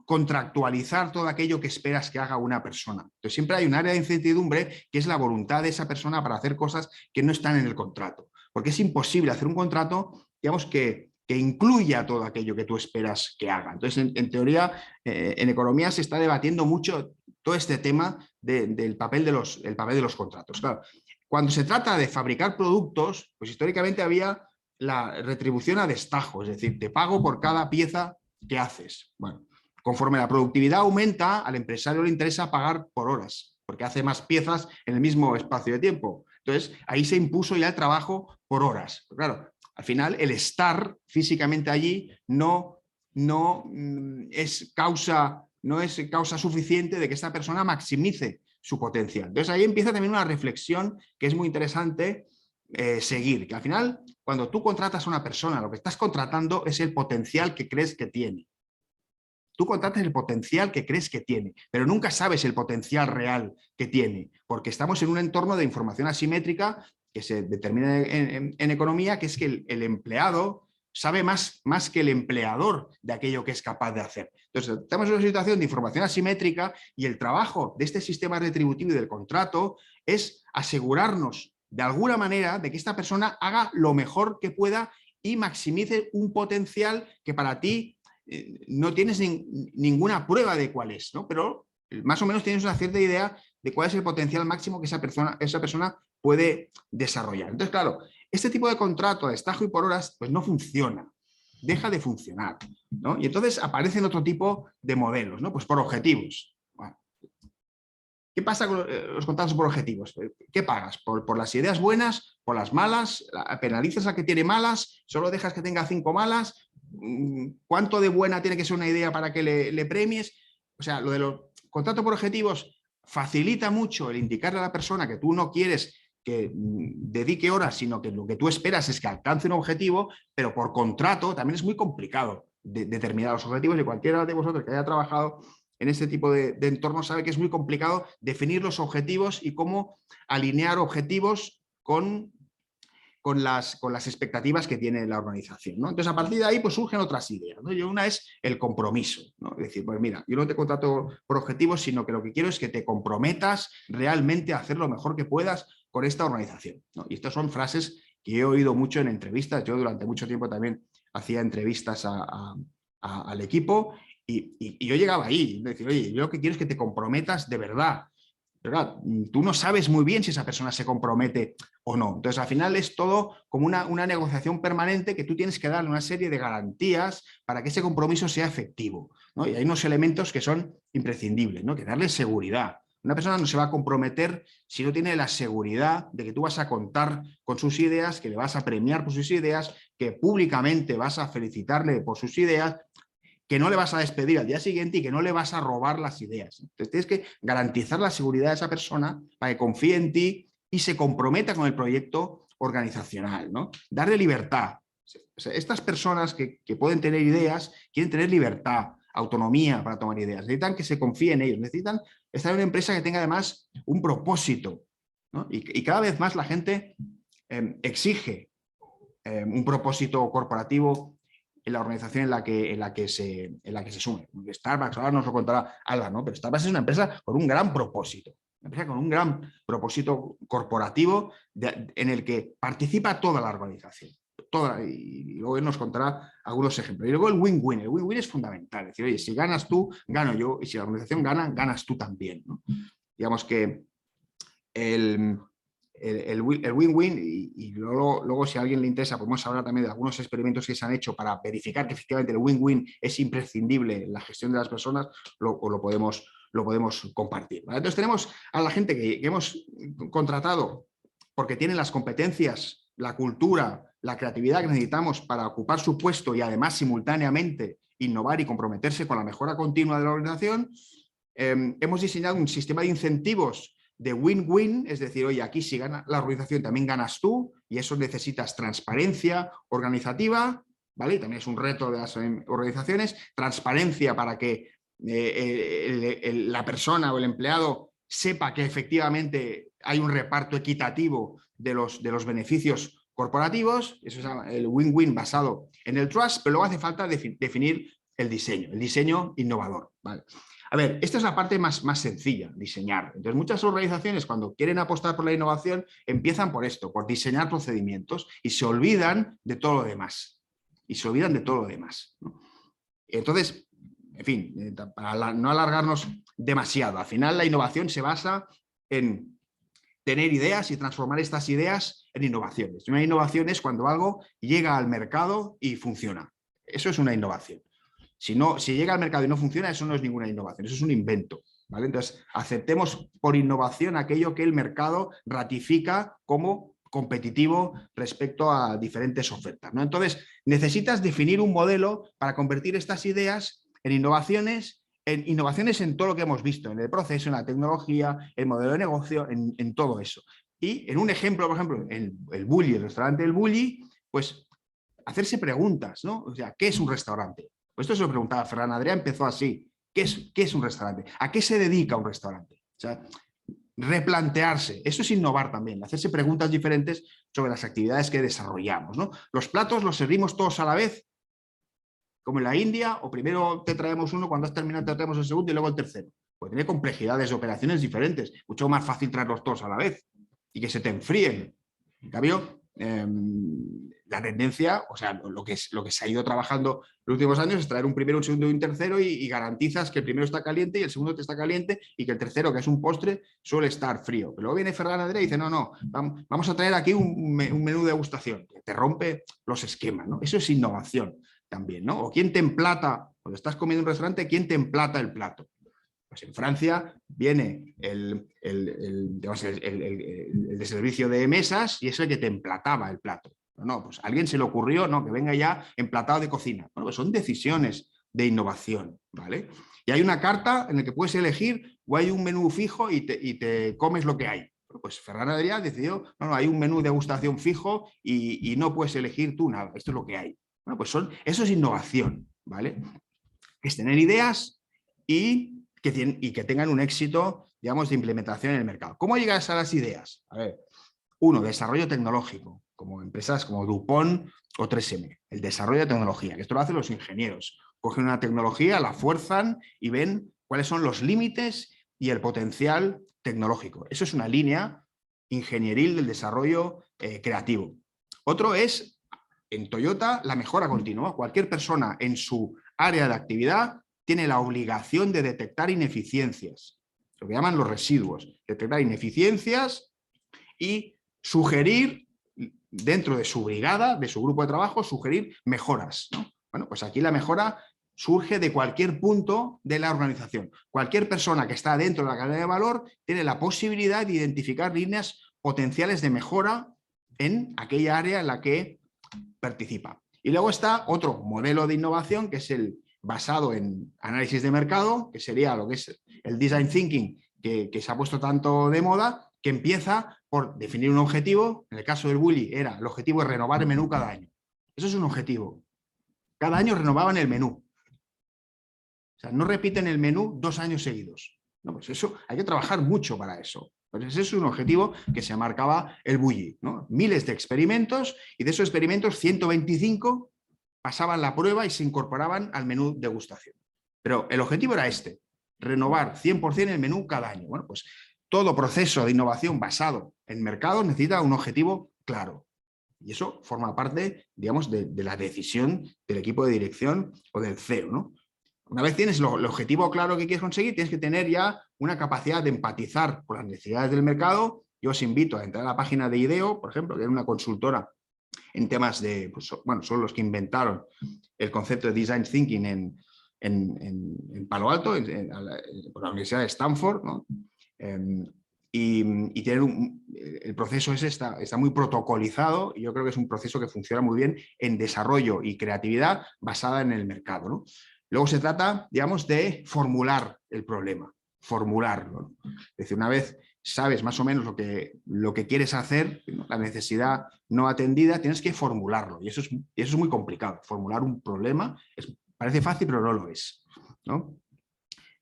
contractualizar todo aquello que esperas que haga una persona. Entonces siempre hay un área de incertidumbre que es la voluntad de esa persona para hacer cosas que no están en el contrato. Porque es imposible hacer un contrato, digamos, que incluya todo aquello que tú esperas que haga. Entonces, en teoría, en economía se está debatiendo mucho todo este tema del papel de los contratos. Claro, cuando se trata de fabricar productos, pues históricamente había la retribución a destajo, es decir, te pago por cada pieza que haces. Bueno, conforme la productividad aumenta, al empresario le interesa pagar por horas, porque hace más piezas en el mismo espacio de tiempo. Entonces, ahí se impuso ya el trabajo por horas. Pero claro, al final, el estar físicamente allí no es causa suficiente de que esta persona maximice su potencial. Entonces, ahí empieza también una reflexión que es muy interesante seguir, que al final, cuando tú contratas a una persona, lo que estás contratando es el potencial que crees que tiene. Tú contratas el potencial que crees que tiene, pero nunca sabes el potencial real que tiene, porque estamos en un entorno de información asimétrica que se determina en economía, que es que el empleado sabe más que el empleador de aquello que es capaz de hacer. Entonces, estamos en una situación de información asimétrica y el trabajo de este sistema retributivo y del contrato es asegurarnos de alguna manera de que esta persona haga lo mejor que pueda y maximice un potencial que para ti no tienes ninguna prueba de cuál es, ¿no? Pero más o menos tienes una cierta idea de cuál es el potencial máximo que esa persona puede desarrollar. Entonces, claro, este tipo de contrato a destajo y por horas pues no funciona, deja de funcionar, ¿no? Y entonces aparecen otro tipo de modelos, ¿no? Pues por objetivos. Bueno, ¿qué pasa con los contratos por objetivos? ¿Qué pagas? ¿Por las ideas buenas? ¿Por las malas? ¿Penalizas a que tiene malas? ¿Solo dejas que tenga 5 malas? ¿Cuánto de buena tiene que ser una idea para que le premies? O sea, lo de los contratos por objetivos facilita mucho el indicarle a la persona que tú no quieres que dedique horas, sino que lo que tú esperas es que alcance un objetivo, pero por contrato también es muy complicado determinar los objetivos, y cualquiera de vosotros que haya trabajado en este tipo de entorno sabe que es muy complicado definir los objetivos y cómo alinear objetivos con las expectativas que tiene la organización, ¿no? Entonces, a partir de ahí, pues surgen otras ideas, ¿no? Y una es el compromiso, ¿no? Es decir, pues mira, yo no te contrato por objetivos, sino que lo que quiero es que te comprometas realmente a hacer lo mejor que puedas con esta organización, ¿no? Y estas son frases que he oído mucho en entrevistas. Yo durante mucho tiempo también hacía entrevistas al equipo y yo llegaba ahí, es decir, oye, yo lo que quiero es que te comprometas de verdad. Pero claro, tú no sabes muy bien si esa persona se compromete o no. Entonces, al final es todo como una negociación permanente que tú tienes que darle una serie de garantías para que ese compromiso sea efectivo, ¿no? Y hay unos elementos que son imprescindibles, ¿no? Que darle seguridad. Una persona no se va a comprometer si no tiene la seguridad de que tú vas a contar con sus ideas, que le vas a premiar por sus ideas, que públicamente vas a felicitarle por sus ideas, que no le vas a despedir al día siguiente y que no le vas a robar las ideas. Entonces tienes que garantizar la seguridad de esa persona para que confíe en ti y se comprometa con el proyecto organizacional, ¿no? Darle libertad. O sea, estas personas que pueden tener ideas quieren tener libertad, autonomía para tomar ideas. Necesitan que se confíe en ellos. Necesitan estar en una empresa que tenga además un propósito, ¿no? Y cada vez más la gente exige un propósito corporativo en la organización en la que se sume. Starbucks, ahora nos lo contará Alba, ¿no? Pero Starbucks es una empresa con un gran propósito, una empresa con un gran propósito corporativo en el que participa toda la organización. Y luego él nos contará algunos ejemplos. Y luego el win-win. El win-win es fundamental. Es decir, oye, si ganas tú, gano yo, y si la organización gana, ganas tú también, ¿no? Digamos que el win-win, y luego si a alguien le interesa podemos hablar también de algunos experimentos que se han hecho para verificar que efectivamente el win-win es imprescindible en la gestión de las personas, lo podemos compartir, ¿vale? Entonces tenemos a la gente que hemos contratado porque tienen las competencias, la cultura, la creatividad que necesitamos para ocupar su puesto y además simultáneamente innovar y comprometerse con la mejora continua de la organización. Hemos diseñado un sistema de incentivos de win-win, es decir, oye, aquí si gana la organización también ganas tú, y eso necesitas transparencia organizativa, ¿vale? Y también es un reto de las organizaciones, transparencia para que la persona o el empleado sepa que efectivamente hay un reparto equitativo de los beneficios corporativos, eso es el win-win basado en el trust, pero luego hace falta definir el diseño innovador, ¿vale? A ver, esta es la parte más sencilla, diseñar. Entonces, muchas organizaciones cuando quieren apostar por la innovación empiezan por esto, por diseñar procedimientos y se olvidan de todo lo demás. ¿No? Entonces, en fin, para no alargarnos demasiado, al final la innovación se basa en tener ideas y transformar estas ideas en innovaciones. Una innovación es cuando algo llega al mercado y funciona. Eso es una innovación. Si llega al mercado y no funciona, eso no es ninguna innovación, eso es un invento, ¿vale? Entonces, aceptemos por innovación aquello que el mercado ratifica como competitivo respecto a diferentes ofertas, ¿no? Entonces, necesitas definir un modelo para convertir estas ideas en innovaciones en todo lo que hemos visto, en el proceso, en la tecnología, el modelo de negocio, en todo eso. Y en un ejemplo, por ejemplo, en el Bulli, el restaurante del Bulli, pues hacerse preguntas, ¿no? O sea, ¿qué es un restaurante? Pues esto se lo preguntaba Ferran Adrià, empezó así. ¿Qué es un restaurante? ¿A qué se dedica un restaurante? O sea, replantearse. Eso es innovar también, hacerse preguntas diferentes sobre las actividades que desarrollamos, ¿no? Los platos los servimos todos a la vez, como en la India, o primero te traemos uno, cuando has terminado te traemos el segundo y luego el tercero. Pues tiene complejidades de operaciones diferentes. Mucho más fácil traerlos todos a la vez y que se te enfríen. En cambio, la tendencia, o sea, lo que se ha ido trabajando en los últimos años es traer un primero, un segundo y un tercero y garantizas que el primero está caliente y el segundo te está caliente y que el tercero, que es un postre, suele estar frío. Pero luego viene Ferran Adrià y dice, no, vamos a traer aquí un menú de degustación, que te rompe los esquemas, ¿no? Eso es innovación también, ¿no? O quién te emplata, cuando estás comiendo en un restaurante, ¿quién te emplata el plato? Pues en Francia viene el de servicio de mesas y es el que te emplataba el plato. No, pues a alguien se le ocurrió, no, que venga ya emplatado de cocina. Bueno, pues son decisiones de innovación, ¿vale? Y hay una carta en la que puedes elegir o hay un menú fijo y te comes lo que hay. Bueno, pues Ferran Adrià decidió, no, hay un menú de degustación fijo y no puedes elegir tú nada, esto es lo que hay. Bueno, pues eso es innovación, ¿vale? Es tener ideas y que tengan un éxito, digamos, de implementación en el mercado. ¿Cómo llegas a las ideas? A ver, uno, desarrollo tecnológico, como empresas como DuPont o 3M, el desarrollo de tecnología, que esto lo hacen los ingenieros. Cogen una tecnología, la fuerzan y ven cuáles son los límites y el potencial tecnológico. Eso es una línea ingenieril del desarrollo creativo. Otro es, en Toyota, la mejora continua. Cualquier persona en su área de actividad tiene la obligación de detectar ineficiencias, lo que llaman los residuos, detectar ineficiencias y sugerir dentro de su brigada, de su grupo de trabajo, sugerir mejoras, ¿no? Bueno, pues aquí la mejora surge de cualquier punto de la organización. Cualquier persona que está dentro de la cadena de valor tiene la posibilidad de identificar líneas potenciales de mejora en aquella área en la que participa. Y luego está otro modelo de innovación que es el basado en análisis de mercado, que sería lo que es el design thinking, que se ha puesto tanto de moda, que empieza por definir un objetivo. En el caso del Bulli el objetivo es renovar el menú cada año. Eso es un objetivo. Cada año renovaban el menú. O sea, no repiten el menú 2 años seguidos. No, pues eso hay que trabajar mucho para eso. Pues ese es un objetivo que se marcaba el Bulli, ¿no? Miles de experimentos y de esos experimentos 125 pasaban la prueba y se incorporaban al menú degustación. Pero el objetivo era este, renovar 100% el menú cada año. Bueno, pues todo proceso de innovación basado en mercado necesita un objetivo claro. Y eso forma parte, digamos, de la decisión del equipo de dirección o del CEO, ¿no? Una vez tienes el objetivo claro que quieres conseguir, tienes que tener ya una capacidad de empatizar con las necesidades del mercado. Yo os invito a entrar a la página de IDEO, por ejemplo, que es una consultora en temas de, pues, bueno, son los que inventaron el concepto de Design Thinking en Palo Alto, por la Universidad de Stanford, ¿no? Y tienen el proceso ese está muy protocolizado y yo creo que es un proceso que funciona muy bien en desarrollo y creatividad basada en el mercado, ¿no? Luego se trata, digamos, de formular el problema, formularlo, ¿no? Es decir, una vez sabes más o menos lo que quieres hacer, la necesidad no atendida, tienes que formularlo. Y eso es muy complicado. Formular un problema parece fácil, pero no lo es, ¿no?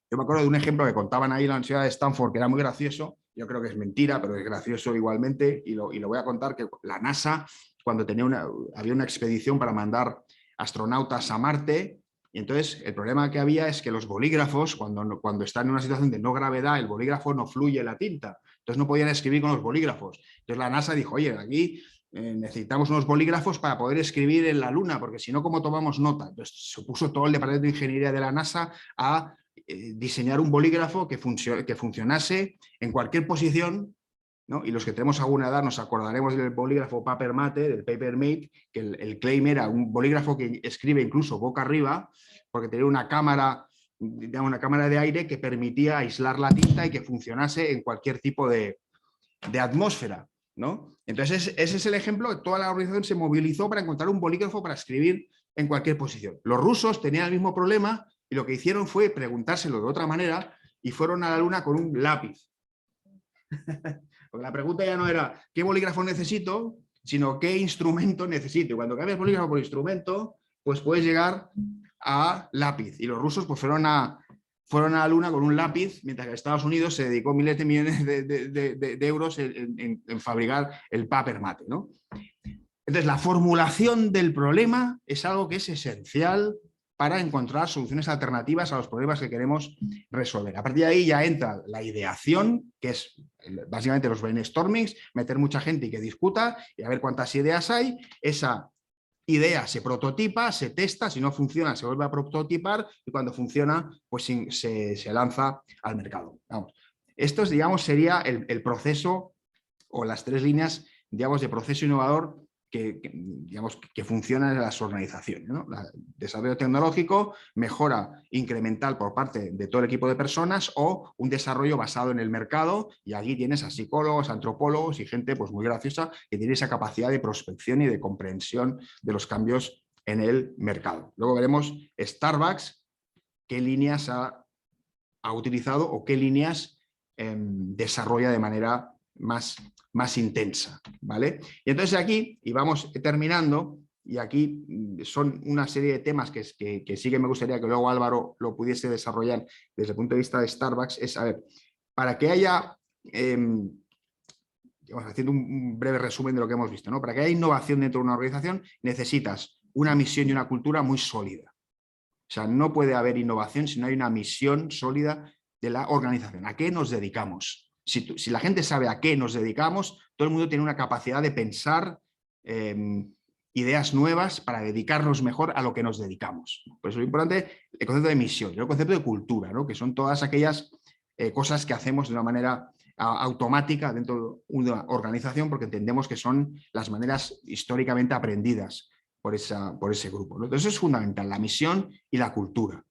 Yo me acuerdo de un ejemplo que contaban ahí en la Universidad de Stanford, que era muy gracioso. Yo creo que es mentira, pero es gracioso igualmente. Y lo voy a contar, que la NASA, cuando había una expedición para mandar astronautas a Marte, y entonces el problema que había es que los bolígrafos, cuando están en una situación de no gravedad, el bolígrafo no fluye la tinta. Entonces no podían escribir con los bolígrafos. Entonces la NASA dijo, oye, aquí necesitamos unos bolígrafos para poder escribir en la Luna, porque si no, ¿cómo tomamos nota? Entonces se puso todo el departamento de ingeniería de la NASA a diseñar un bolígrafo que funcionase en cualquier posición, ¿no? Y los que tenemos alguna edad nos acordaremos del bolígrafo Paper Mate, del Paper Mate, que el claim era un bolígrafo que escribe incluso boca arriba, porque tenía una cámara de aire que permitía aislar la tinta y que funcionase en cualquier tipo de atmósfera, ¿no? Entonces ese es el ejemplo que toda la organización se movilizó para encontrar un bolígrafo para escribir en cualquier posición. Los rusos tenían el mismo problema y lo que hicieron fue preguntárselo de otra manera y fueron a la Luna con un lápiz. Porque la pregunta ya no era ¿qué bolígrafo necesito?, sino ¿qué instrumento necesito? Y cuando cambias bolígrafo por instrumento, pues puedes llegar a lápiz. Y los rusos pues fueron a la Luna con un lápiz, mientras que Estados Unidos se dedicó miles de millones de euros en fabricar el Paper Mate, ¿no? Entonces, la formulación del problema es algo que es esencial para encontrar soluciones alternativas a los problemas que queremos resolver. A partir de ahí ya entra la ideación, que es básicamente los brainstormings, meter mucha gente y que discuta y a ver cuántas ideas hay. Esa idea se prototipa, se testa, si no funciona se vuelve a prototipar y cuando funciona pues se lanza al mercado. Vamos. Esto es, digamos, sería el proceso o las tres líneas, digamos, de proceso innovador que funcionan en las organizaciones, ¿no? Desarrollo tecnológico, mejora incremental por parte de todo el equipo de personas o un desarrollo basado en el mercado, y allí tienes a psicólogos, antropólogos y gente pues muy graciosa que tiene esa capacidad de prospección y de comprensión de los cambios en el mercado. Luego veremos Starbucks, qué líneas ha utilizado o qué líneas desarrolla de manera más intensa, ¿vale? Y entonces aquí, y vamos terminando, y aquí son una serie de temas que sí que me gustaría que luego Álvaro lo pudiese desarrollar desde el punto de vista de Starbucks, es, a ver, para que haya, haciendo un breve resumen de lo que hemos visto, ¿no? Para que haya innovación dentro de una organización necesitas una misión y una cultura muy sólida. O sea, no puede haber innovación si no hay una misión sólida de la organización. ¿A qué nos dedicamos? Si la gente sabe a qué nos dedicamos, todo el mundo tiene una capacidad de pensar ideas nuevas para dedicarnos mejor a lo que nos dedicamos. Por eso es importante el concepto de misión y el concepto de cultura, ¿no? Que son todas aquellas cosas que hacemos de una manera automática dentro de una organización porque entendemos que son las maneras históricamente aprendidas por ese grupo, ¿no? Entonces eso es fundamental, la misión y la cultura.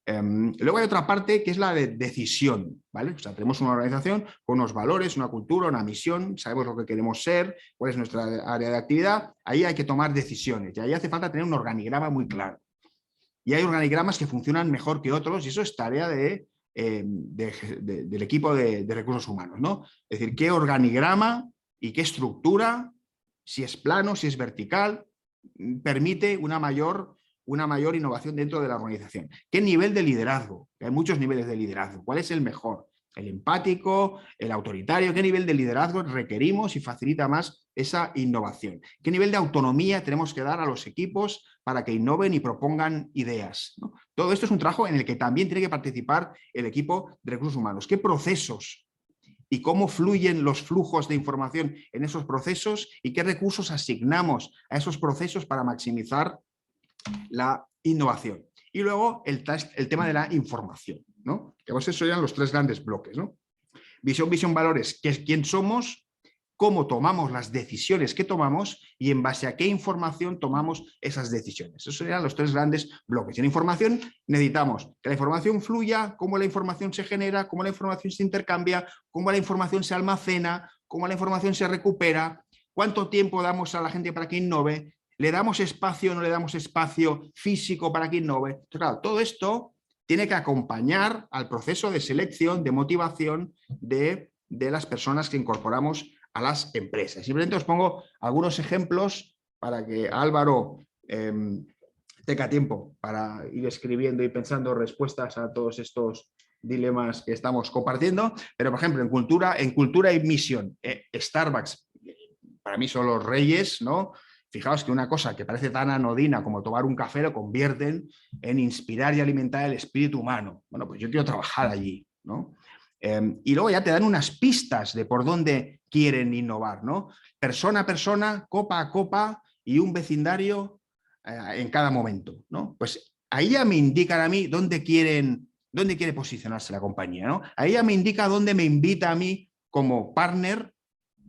Luego hay otra parte que es la de decisión, ¿vale? O sea, tenemos una organización con unos valores, una cultura, una misión, sabemos lo que queremos ser, cuál es nuestra área de actividad, ahí hay que tomar decisiones y ahí hace falta tener un organigrama muy claro. Y hay organigramas que funcionan mejor que otros y eso es tarea del equipo de recursos humanos, ¿no? Es decir, qué organigrama y qué estructura, si es plano, si es vertical, permite una mayor innovación dentro de la organización. ¿Qué nivel de liderazgo? Hay muchos niveles de liderazgo. ¿Cuál es el mejor? ¿El empático? ¿El autoritario? ¿Qué nivel de liderazgo requerimos y facilita más esa innovación? ¿Qué nivel de autonomía tenemos que dar a los equipos para que innoven y propongan ideas, ¿no? Todo esto es un trabajo en el que también tiene que participar el equipo de recursos humanos. ¿Qué procesos y cómo fluyen los flujos de información en esos procesos y qué recursos asignamos a esos procesos para maximizar la innovación? Y luego el tema de la información, ¿no? Que esos serían los tres grandes bloques, ¿no? Visión, valores, quién somos, cómo tomamos las decisiones que tomamos y en base a qué información tomamos esas decisiones. Esos serían los tres grandes bloques. En información necesitamos que la información fluya, cómo la información se genera, cómo la información se intercambia, cómo la información se almacena, cómo la información se recupera, cuánto tiempo damos a la gente para que innove, le damos espacio o no le damos espacio físico para que innove. Entonces, claro, todo esto tiene que acompañar al proceso de selección, de motivación, de de las personas que incorporamos a las empresas. Simplemente os pongo algunos ejemplos para que Álvaro tenga tiempo para ir escribiendo y pensando respuestas a todos estos dilemas que estamos compartiendo. Pero, por ejemplo, en cultura y misión, Starbucks, para mí son los reyes, ¿no? Fijaos que una cosa que parece tan anodina como tomar un café lo convierten en inspirar y alimentar el espíritu humano. Bueno, pues yo quiero trabajar allí, ¿no? Y luego ya te dan unas pistas de por dónde quieren innovar, ¿no? Persona a persona, copa a copa y un vecindario en cada momento, ¿no? Pues ahí ya me indican a mí dónde quiere posicionarse la compañía, ¿no? Ahí ya me indica dónde me invita a mí como partner,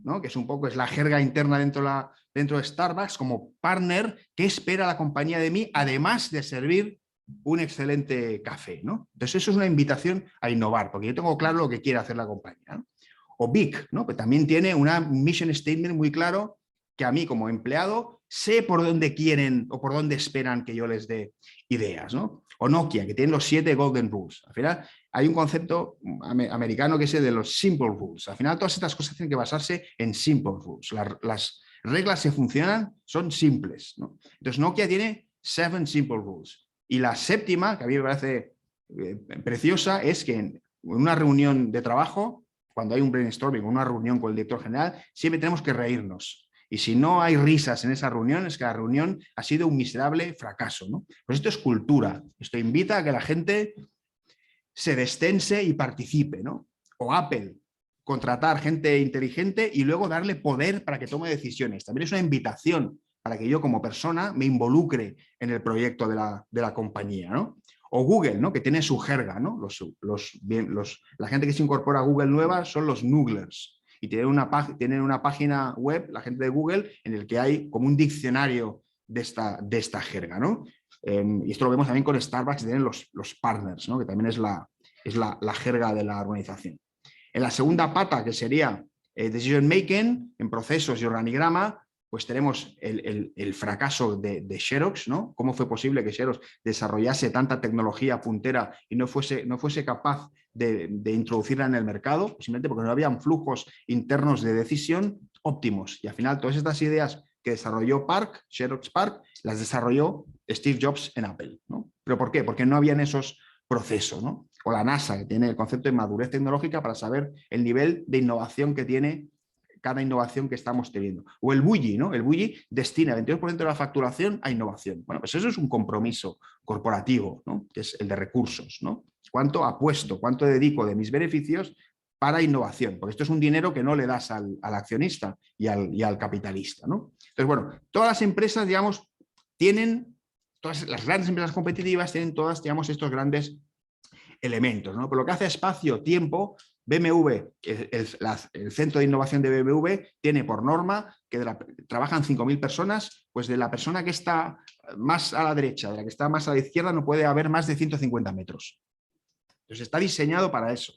¿no? Que es un poco, es la jerga interna dentro de Starbucks, como partner, ¿qué espera la compañía de mí? Además de servir un excelente café, ¿no? Entonces eso es una invitación a innovar, porque yo tengo claro lo que quiere hacer la compañía, ¿no? O Vic, ¿no? Que también tiene una mission statement muy claro que a mí como empleado sé por dónde quieren o por dónde esperan que yo les dé ideas, ¿no? O Nokia, que tiene los 7 Golden Rules. Al final hay un concepto americano que es el de los Simple Rules. Al final todas estas cosas tienen que basarse en Simple Rules. Las reglas que funcionan son simples, ¿no? Entonces Nokia tiene 7 Simple Rules. Y la séptima, que a mí me parece preciosa, es que en una reunión de trabajo, cuando hay un brainstorming, una reunión con el director general, siempre tenemos que reírnos. Y si no hay risas en esa reunión, es que la reunión ha sido un miserable fracaso, ¿no? Pues esto es cultura. Esto invita a que la gente se destense y participe, ¿no? O Apple, contratar gente inteligente y luego darle poder para que tome decisiones. También es una invitación para que yo como persona me involucre en el proyecto de la compañía, ¿no? O Google, ¿no? Que tiene su jerga, ¿no? La gente que se incorpora a Google nueva son los Nooglers y tienen una página web, la gente de Google, en el que hay como un diccionario de esta jerga, ¿no? Y esto lo vemos también con Starbucks, tienen los partners, ¿no? Que también es la jerga de la organización. En la segunda pata, que sería decision making, en procesos y organigrama, pues tenemos el fracaso de Xerox, ¿no? ¿Cómo fue posible que Xerox desarrollase tanta tecnología puntera y no fuese capaz de introducirla en el mercado? Pues simplemente porque no habían flujos internos de decisión óptimos. Y al final todas estas ideas que desarrolló Xerox PARC, las desarrolló Steve Jobs en Apple, ¿no? ¿Pero por qué? Porque no habían esos procesos, ¿no? O la NASA, que tiene el concepto de madurez tecnológica para saber el nivel de innovación que tiene cada innovación que estamos teniendo. O el BULLI, ¿no? El BULLI destina el 22% de la facturación a innovación. Bueno, pues eso es un compromiso corporativo, ¿no? Que es el de recursos, ¿no? ¿Cuánto apuesto, cuánto dedico de mis beneficios para innovación? Porque esto es un dinero que no le das al accionista y al capitalista, ¿no? Entonces, bueno, todas las empresas, digamos, todas las grandes empresas competitivas tienen todas, digamos, estos grandes elementos, ¿no? Por lo que hace espacio-tiempo, BMW, el centro de innovación de BMW, tiene por norma que trabajan 5.000 personas, pues de la persona que está más a la derecha, de la que está más a la izquierda, no puede haber más de 150 metros. Entonces está diseñado para eso,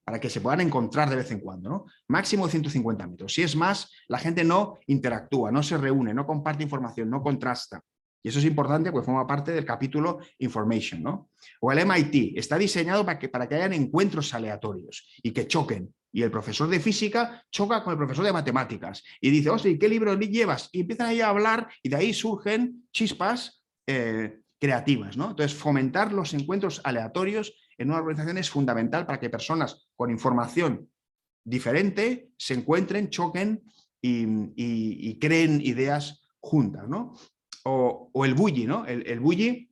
para que se puedan encontrar de vez en cuando, ¿no? Máximo de 150 metros. Si es más, la gente no interactúa, no se reúne, no comparte información, no contrasta. Y eso es importante porque forma parte del capítulo Information, ¿no? O el MIT está diseñado para que hayan encuentros aleatorios y que choquen. Y el profesor de física choca con el profesor de matemáticas y dice, oye, ¿qué libro llevas? Y empiezan ahí a hablar y de ahí surgen chispas creativas, ¿no? Entonces, fomentar los encuentros aleatorios en una organización es fundamental para que personas con información diferente se encuentren, choquen y creen ideas juntas, ¿no? O el BULLI, ¿no? El BULLI,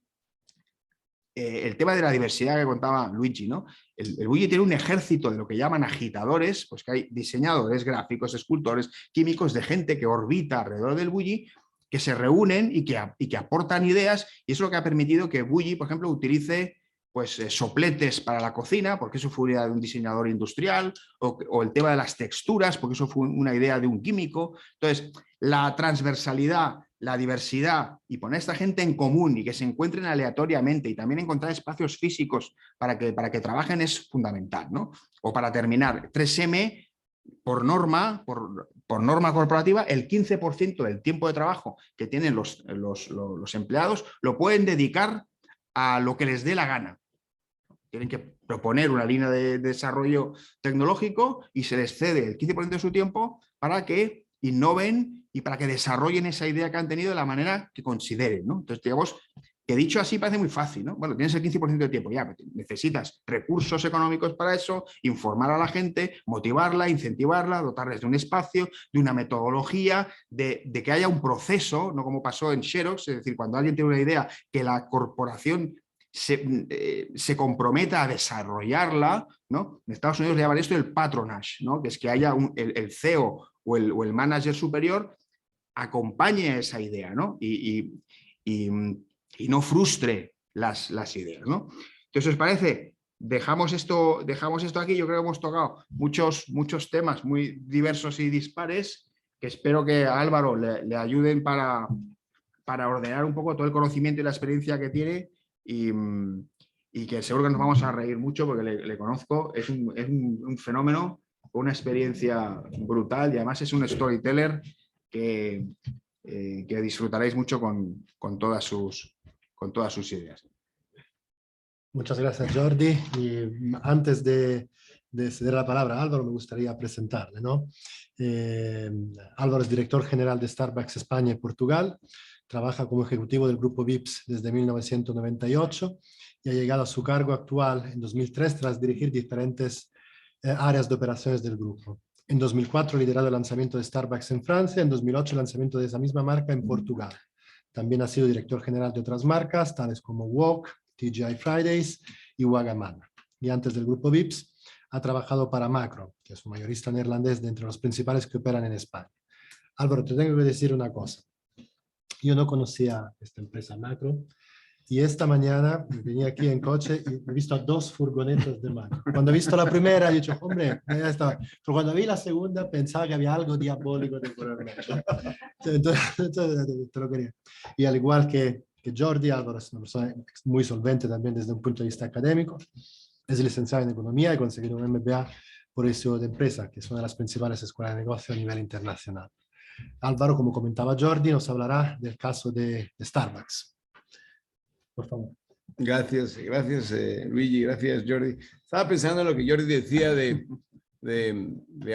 el tema de la diversidad que contaba Luigi, ¿no? El BULLI tiene un ejército de lo que llaman agitadores, pues que hay diseñadores, gráficos, escultores, químicos, de gente que orbita alrededor del BULLI, que se reúnen y que aportan ideas, y eso es lo que ha permitido que BULLI, por ejemplo, utilice pues, sopletes para la cocina, porque eso fue una idea de un diseñador industrial, o el tema de las texturas, porque eso fue una idea de un químico. Entonces, la transversalidad, la diversidad y poner a esta gente en común y que se encuentren aleatoriamente y también encontrar espacios físicos para que trabajen es fundamental, ¿no? O para terminar, 3M, por norma corporativa, el 15% del tiempo de trabajo que tienen los empleados lo pueden dedicar a lo que les dé la gana. tienen que proponer una línea de desarrollo tecnológico y se les cede el 15% de su tiempo para que innoven y para que desarrollen esa idea que han tenido de la manera que consideren, ¿no? Entonces, digamos, que dicho así parece muy fácil, ¿no? Bueno, tienes el 15% de tiempo, ya, necesitas recursos económicos para eso, informar a la gente, motivarla, incentivarla, dotarles de un espacio, de una metodología, de que haya un proceso, no como pasó en Xerox, es decir, cuando alguien tiene una idea, que la corporación se comprometa a desarrollarla, ¿no? En Estados Unidos le llaman esto el patronage, ¿no? Que es que haya el CEO o el manager superior acompañe esa idea, ¿no? Y no frustre las ideas, ¿no? Entonces, ¿os parece? Dejamos esto aquí. Yo creo que hemos tocado muchos temas muy diversos y dispares que espero que a Álvaro le ayuden para ordenar un poco todo el conocimiento y la experiencia que tiene y que seguro que nos vamos a reír mucho porque le conozco. Es un fenómeno, una experiencia brutal y además es un storyteller que disfrutaréis mucho con todas sus ideas. Muchas gracias, Jordi. Y antes de ceder la palabra a Álvaro, me gustaría presentarle, ¿no? Álvaro es director general de Starbucks España y Portugal. Trabaja como ejecutivo del grupo Vips desde 1998 y ha llegado a su cargo actual en 2003 tras dirigir diferentes áreas de operaciones del grupo. En 2004 liderado el lanzamiento de Starbucks en Francia, en 2008 el lanzamiento de esa misma marca en Portugal. También ha sido director general de otras marcas, tales como Wok, TGI Fridays y Wagamama. Y antes del grupo Vips, ha trabajado para Macro, que es un mayorista neerlandés de entre los principales que operan en España. Álvaro, te tengo que decir una cosa. Yo no conocía esta empresa Macro y esta mañana venía aquí en coche y he visto 2 furgonetas de Macro. Cuando he visto la primera, he dicho, hombre, ya estaba. Pero cuando vi la segunda, pensaba que había algo diabólico de por el medio. Entonces, te lo quería. Y al igual que Jordi, Álvaro es una persona muy solvente también desde un punto de vista académico. Es licenciado en Economía y conseguido un MBA por el Instituto de Empresa, que es una de las principales escuelas de negocio a nivel internacional. Álvaro, como comentaba Jordi, nos hablará del caso de Starbucks. Por favor. Gracias Luigi, gracias Jordi. Estaba pensando en lo que Jordi decía de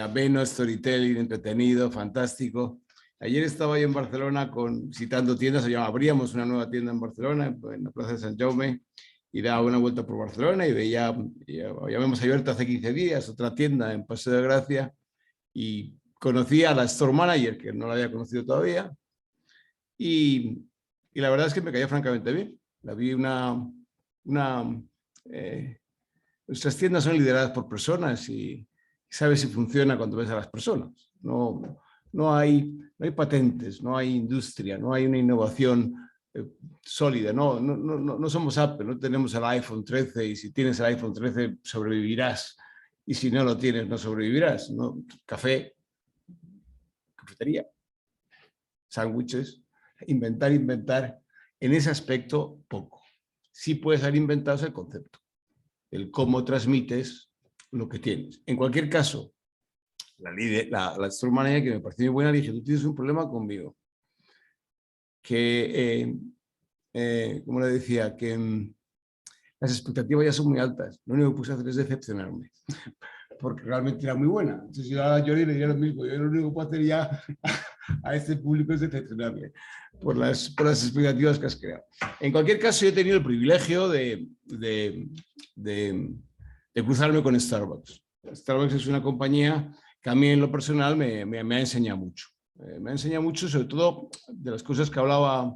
ameno, storytelling, entretenido, fantástico. Ayer estaba yo en Barcelona visitando tiendas, abríamos una nueva tienda en Barcelona, en la Plaza de Sant Jaume, y daba una vuelta por Barcelona y veía, ya hemos abierto hace 15 días otra tienda en Paseo de Gracia y conocí a la store manager, que no la había conocido todavía, y la verdad es que me caía francamente bien. La vi nuestras tiendas son lideradas por personas y sabes si funciona cuando ves a las personas. No hay patentes, no hay industria, no hay una innovación sólida. No somos Apple, no tenemos el iPhone 13 y si tienes el iPhone 13 sobrevivirás y si no lo tienes no sobrevivirás. ¿No? Café, cafetería, sándwiches, inventar. En ese aspecto, poco. Sí puedes haber inventado el concepto, el cómo transmites lo que tienes. En cualquier caso, la store manager, que me pareció muy buena, le dije, tú tienes un problema conmigo. Que, como le decía, que las expectativas ya son muy altas. Lo único que puse a hacer es decepcionarme. Porque realmente era muy buena. Entonces, yo a Jordi le diría lo mismo. Yo lo único que puedo hacer ya a este público es decepcionarle por las expectativas que has creado. En cualquier caso, yo he tenido el privilegio de cruzarme con Starbucks. Starbucks es una compañía que a mí en lo personal me ha enseñado mucho. Me ha enseñado mucho, sobre todo, de las cosas que hablaba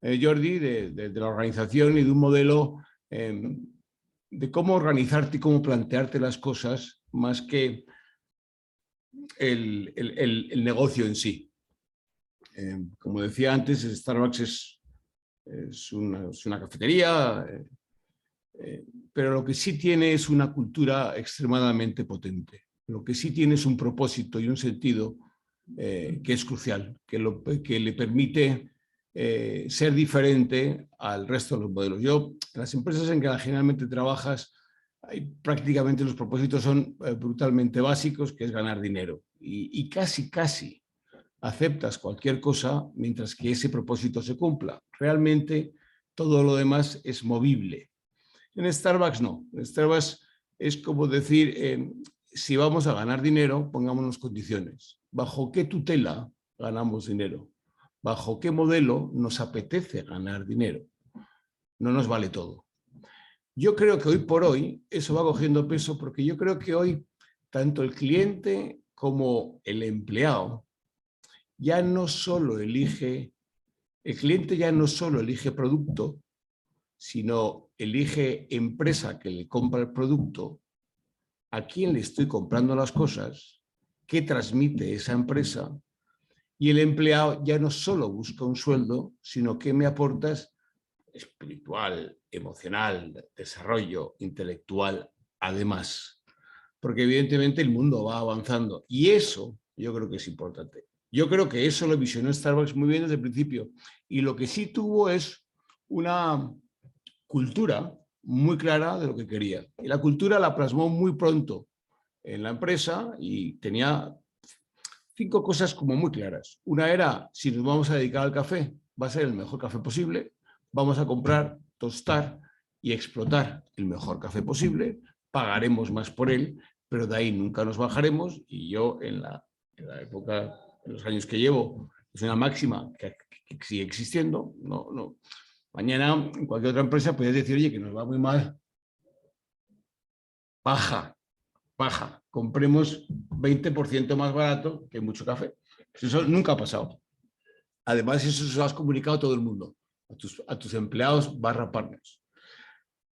Jordi, de la organización y de un modelo de cómo organizarte y cómo plantearte las cosas más que el negocio en sí. Como decía antes, Starbucks es una cafetería, pero lo que sí tiene es una cultura extremadamente potente. Lo que sí tiene es un propósito y un sentido que es crucial, que le permite ser diferente al resto de los modelos. En las empresas en que generalmente trabajas, prácticamente los propósitos son brutalmente básicos, que es ganar dinero. Y casi aceptas cualquier cosa mientras que ese propósito se cumpla. Realmente todo lo demás es movible. En Starbucks no. En Starbucks es como decir, si vamos a ganar dinero, pongámonos condiciones. ¿Bajo qué tutela ganamos dinero? ¿Bajo qué modelo nos apetece ganar dinero? No nos vale todo. Yo creo que hoy por hoy eso va cogiendo peso, porque yo creo que hoy tanto el cliente como el empleado ya no solo elige, el cliente ya no solo elige producto, sino elige empresa que le compra el producto, a quién le estoy comprando las cosas, qué transmite esa empresa, y el empleado ya no solo busca un sueldo, sino qué me aportas espiritual, emocional, desarrollo intelectual, además. Porque evidentemente el mundo va avanzando y eso yo creo que es importante. Yo creo que eso lo visionó Starbucks muy bien desde el principio y lo que sí tuvo es una cultura muy clara de lo que quería. Y la cultura la plasmó muy pronto en la empresa y tenía 5 cosas como muy claras. Una era, si nos vamos a dedicar al café, va a ser el mejor café posible, vamos a comprar, tostar y explotar el mejor café posible, pagaremos más por él, pero de ahí nunca nos bajaremos y yo en la época, en los años que llevo, es una máxima que sigue existiendo. No. Mañana en cualquier otra empresa puedes decir, oye, que nos va muy mal. Baja. Compremos 20% más barato que mucho café. Eso nunca ha pasado. Además, eso se lo has comunicado a todo el mundo, a tus empleados / partners.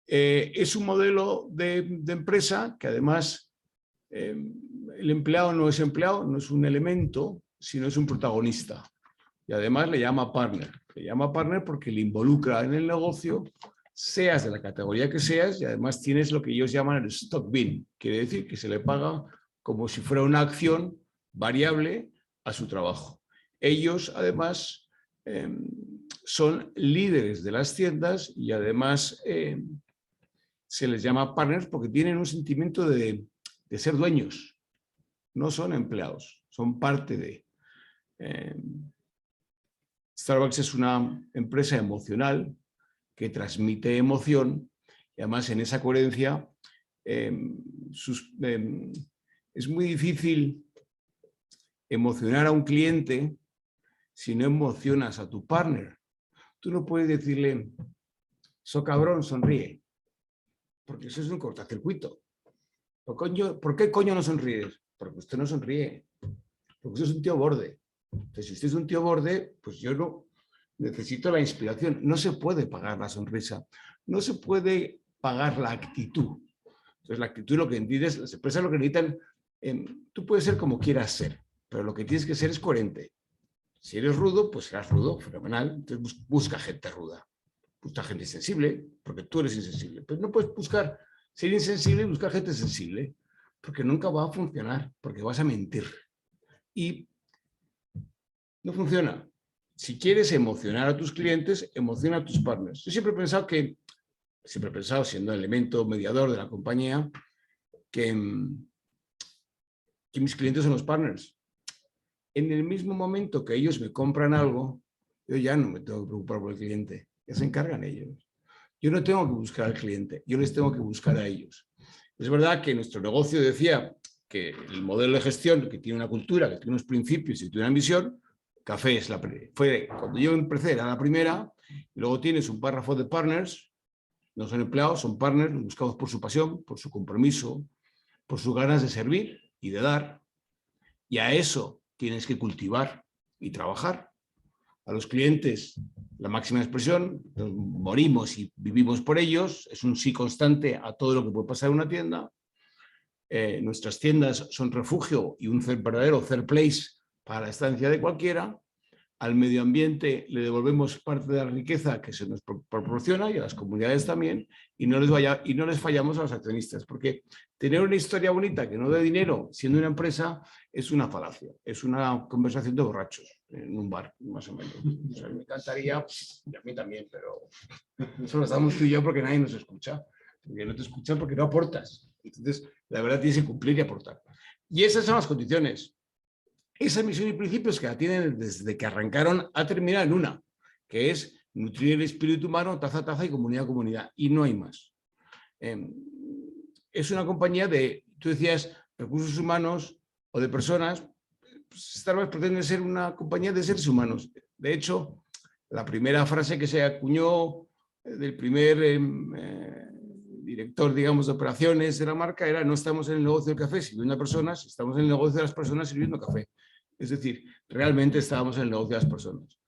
Es un modelo de empresa que además el empleado no es empleado, no es un elemento, sino es un protagonista. Y además le llama partner. Le llama partner porque le involucra en el negocio, seas de la categoría que seas, y además tienes lo que ellos llaman el stock bin. Quiere decir que se le paga como si fuera una acción variable a su trabajo. Ellos además son líderes de las tiendas y además se les llama partners porque tienen un sentimiento de ser dueños. No son empleados, son parte de... Starbucks es una empresa emocional que transmite emoción y además en esa coherencia es muy difícil emocionar a un cliente si no emocionas a tu partner. Tú no puedes decirle, so cabrón, sonríe, porque eso es un cortacircuito. ¿Por qué coño no sonríes? Porque usted no sonríe, porque usted es un tío borde. Entonces, si usted es un tío borde, pues yo no necesito la inspiración. No se puede pagar la sonrisa, no se puede pagar la actitud. Entonces, la actitud, lo que entiendes, las empresas lo que necesitan, tú puedes ser como quieras ser, pero lo que tienes que ser es coherente. Si eres rudo, pues serás rudo, fenomenal. Entonces, busca gente ruda, busca gente sensible, porque tú eres insensible. Pero no puedes buscar ser insensible y buscar gente sensible, porque nunca va a funcionar, porque vas a mentir. Y no funciona. Si quieres emocionar a tus clientes, emociona a tus partners. Yo siempre he pensado, siendo elemento mediador de la compañía, que mis clientes son los partners. En el mismo momento que ellos me compran algo, yo ya no me tengo que preocupar por el cliente, ya se encargan ellos. Yo no tengo que buscar al cliente, yo les tengo que buscar a ellos. Es verdad que nuestro negocio decía que el modelo de gestión, que tiene una cultura, que tiene unos principios y tiene una misión, café es cuando yo empecé era la primera, y luego tienes un párrafo de partners, no son empleados, son partners, buscados por su pasión, por su compromiso, por sus ganas de servir y de dar, y a eso tienes que cultivar y trabajar. A los clientes, la máxima expresión, morimos y vivimos por ellos, es un sí constante a todo lo que puede pasar en una tienda. Nuestras tiendas son refugio y un verdadero third place para la estancia de cualquiera. Al medio ambiente le devolvemos parte de la riqueza que se nos proporciona y a las comunidades también, y no les fallamos a los accionistas, porque tener una historia bonita que no dé dinero siendo una empresa es una falacia, es una conversación de borrachos en un bar, más o menos. O sea, me encantaría, y a mí también, pero eso lo estamos tú y yo porque nadie nos escucha, porque no te escuchan porque no aportas. Entonces, la verdad tienes que cumplir y aportar. Y esas son las condiciones. Esa misión y principios que la tienen desde que arrancaron a terminar en una, que es nutrir el espíritu humano, taza a taza y comunidad a comunidad. Y no hay más. es una compañía de, tú decías, recursos humanos o de personas. Pues Starbucks pretende ser una compañía de seres humanos. De hecho, la primera frase que se acuñó del primer director, digamos, de operaciones de la marca era: no estamos en el negocio del café sirviendo a personas, estamos en el negocio de las personas sirviendo café. Es decir, realmente estábamos en el negocio de las personas.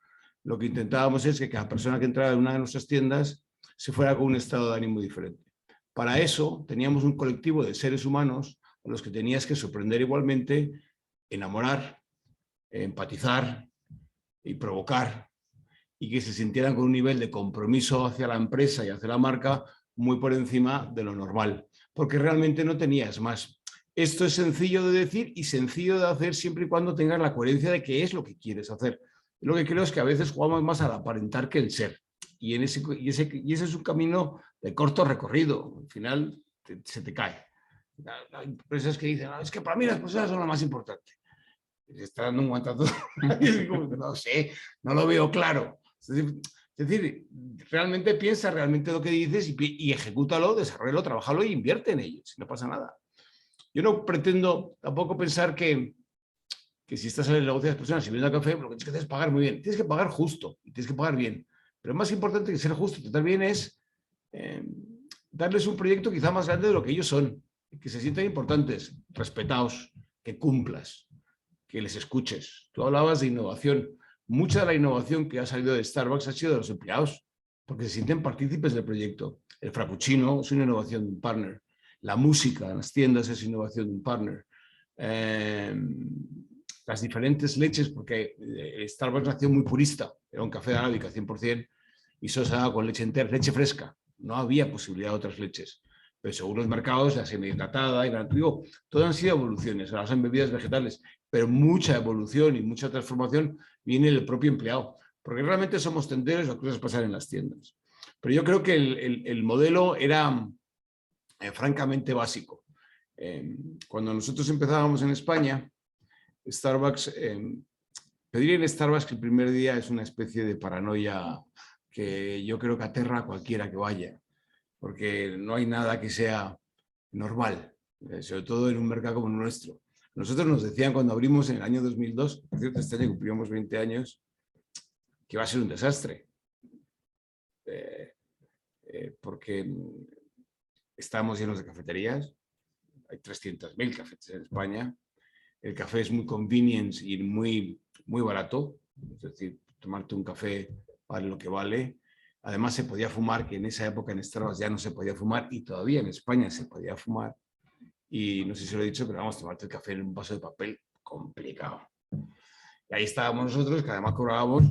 Lo que intentábamos es que cada persona que entraba en una de nuestras tiendas se fuera con un estado de ánimo diferente. Para eso teníamos un colectivo de seres humanos a los que tenías que sorprender igualmente, enamorar, empatizar y provocar, y que se sintieran con un nivel de compromiso hacia la empresa y hacia la marca muy por encima de lo normal, porque realmente no tenías más. Esto es sencillo de decir y sencillo de hacer siempre y cuando tengas la coherencia de qué es lo que quieres hacer. Lo que creo es que a veces jugamos más al aparentar que el ser, y ese es un camino de corto recorrido. Al final se te cae. Hay empresas que dicen: no, es que para mí las personas son lo más importante. Se está dando un guantazo. No sé, no lo veo claro. Es decir, realmente piensa realmente lo que dices y ejecútalo, desarrollalo, trabájalo e invierte en ello, si no pasa nada. Yo no pretendo tampoco pensar que si estás en el negocio de las personas sirviendo café, lo que tienes que hacer es pagar muy bien. Tienes que pagar justo y tienes que pagar bien. Pero más importante que ser justo y tratar bien es darles un proyecto quizá más grande de lo que ellos son, que se sientan importantes, respetados, que cumplas, que les escuches. Tú hablabas de innovación. Mucha de la innovación que ha salido de Starbucks ha sido de los empleados, porque se sienten partícipes del proyecto. El frappuccino es una innovación de un partner. La música en las tiendas es innovación de un partner. Las diferentes leches, porque Starbucks nació muy purista, era un café de arábica 100%, y solo se daba con leche entera, leche fresca. No había posibilidad de otras leches. Pero según los mercados, la semi-hidratada y la trigo, todas han sido evoluciones. Ahora son bebidas vegetales, pero mucha evolución y mucha transformación viene del propio empleado, porque realmente somos tenderos a cosas pasar en las tiendas. Pero yo creo que el modelo era francamente básico. Cuando nosotros empezábamos en España, Starbucks, pedir en Starbucks el primer día es una especie de paranoia que yo creo que aterra a cualquiera que vaya, porque no hay nada que sea normal, sobre todo en un mercado como el nuestro. Nosotros nos decían cuando abrimos en el año 2002, por cierto, este año cumplimos 20 años, que iba a ser un desastre, porque estábamos llenos de cafeterías, hay 300.000 cafés en España, el café es muy convenience y muy barato, es decir, tomarte un café vale lo que vale. Además se podía fumar, que en esa época en Starbucks ya no se podía fumar, y todavía en España se podía fumar. Y no sé si lo he dicho, pero vamos a tomarte el café en un vaso de papel, complicado. Y ahí estábamos nosotros, que además cobrábamos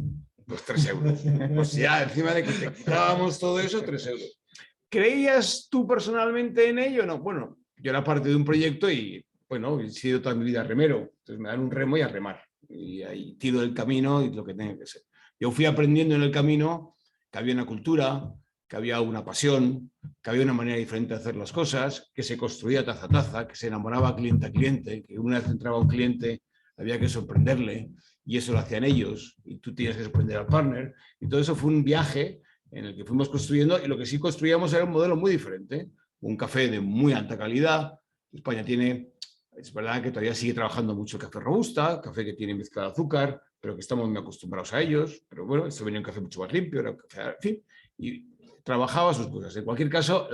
pues 3 euros. Pues ya, encima de que te quitábamos todo eso, 3 euros. ¿Creías tú personalmente en ello? No, bueno, yo era parte de un proyecto y, bueno, he sido toda mi vida remero. Entonces me dan un remo y a remar. Y ahí tiro el camino y lo que tenga que ser. Yo fui aprendiendo en el camino que había una cultura, que había una pasión, que había una manera diferente de hacer las cosas, que se construía taza a taza, que se enamoraba cliente a cliente, que una vez entraba un cliente había que sorprenderle, y eso lo hacían ellos, y tú tienes que sorprender al partner. Y todo eso fue un viaje en el que fuimos construyendo, y lo que sí construíamos era un modelo muy diferente, un café de muy alta calidad. España tiene, es verdad que todavía sigue trabajando mucho el café robusta, café que tiene mezcla de azúcar, pero que estamos muy acostumbrados a ellos. Pero bueno, esto venía un café mucho más limpio, era un café, en fin, y trabajaba sus cosas. En cualquier caso,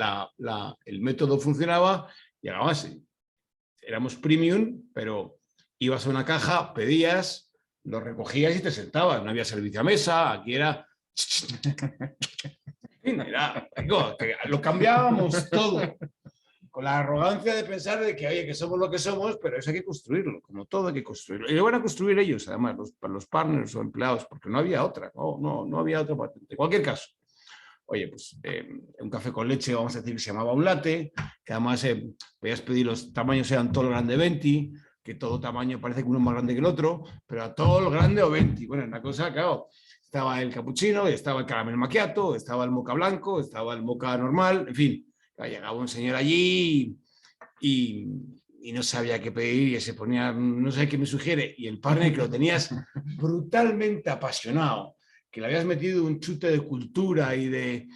el método funcionaba y además éramos premium, pero ibas a una caja, pedías, lo recogías y te sentabas. No había servicio a mesa, aquí era... lo cambiábamos todo. Con la arrogancia de pensar de que, oye, que somos lo que somos, pero eso hay que construirlo, como todo hay que construirlo. Y lo van a construir ellos, además, los partners o empleados, porque no había otra, no había otra patente. En cualquier caso, oye, pues un café con leche, vamos a decir que se llamaba un latte, que además podías pedir, los tamaños eran todo el grande 20, que todo tamaño parece que uno es más grande que el otro, pero a todo el grande o 20. Bueno, una cosa, claro, estaba el cappuccino, estaba el caramel macchiato, estaba el mocha blanco, estaba el mocha normal, en fin. Llegaba un señor allí y no sabía qué pedir y se ponía, no sé qué me sugiere, y el partner que lo tenías brutalmente apasionado, que le habías metido un chute de cultura y de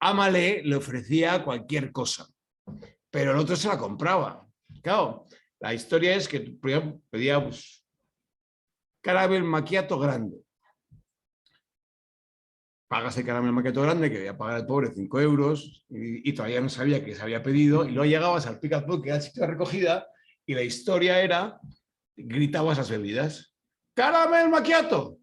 Amalé le ofrecía cualquier cosa, pero el otro se la compraba. Claro, la historia es que pedía pues, caramel macchiato grande. Pagas el caramel macchiato grande, que debía pagar el pobre 5 euros, y todavía no sabía que se había pedido, y luego llegabas al pick-up point, que era el sitio de recogida, y la historia era, gritabas las bebidas, ¡caramel macchiato!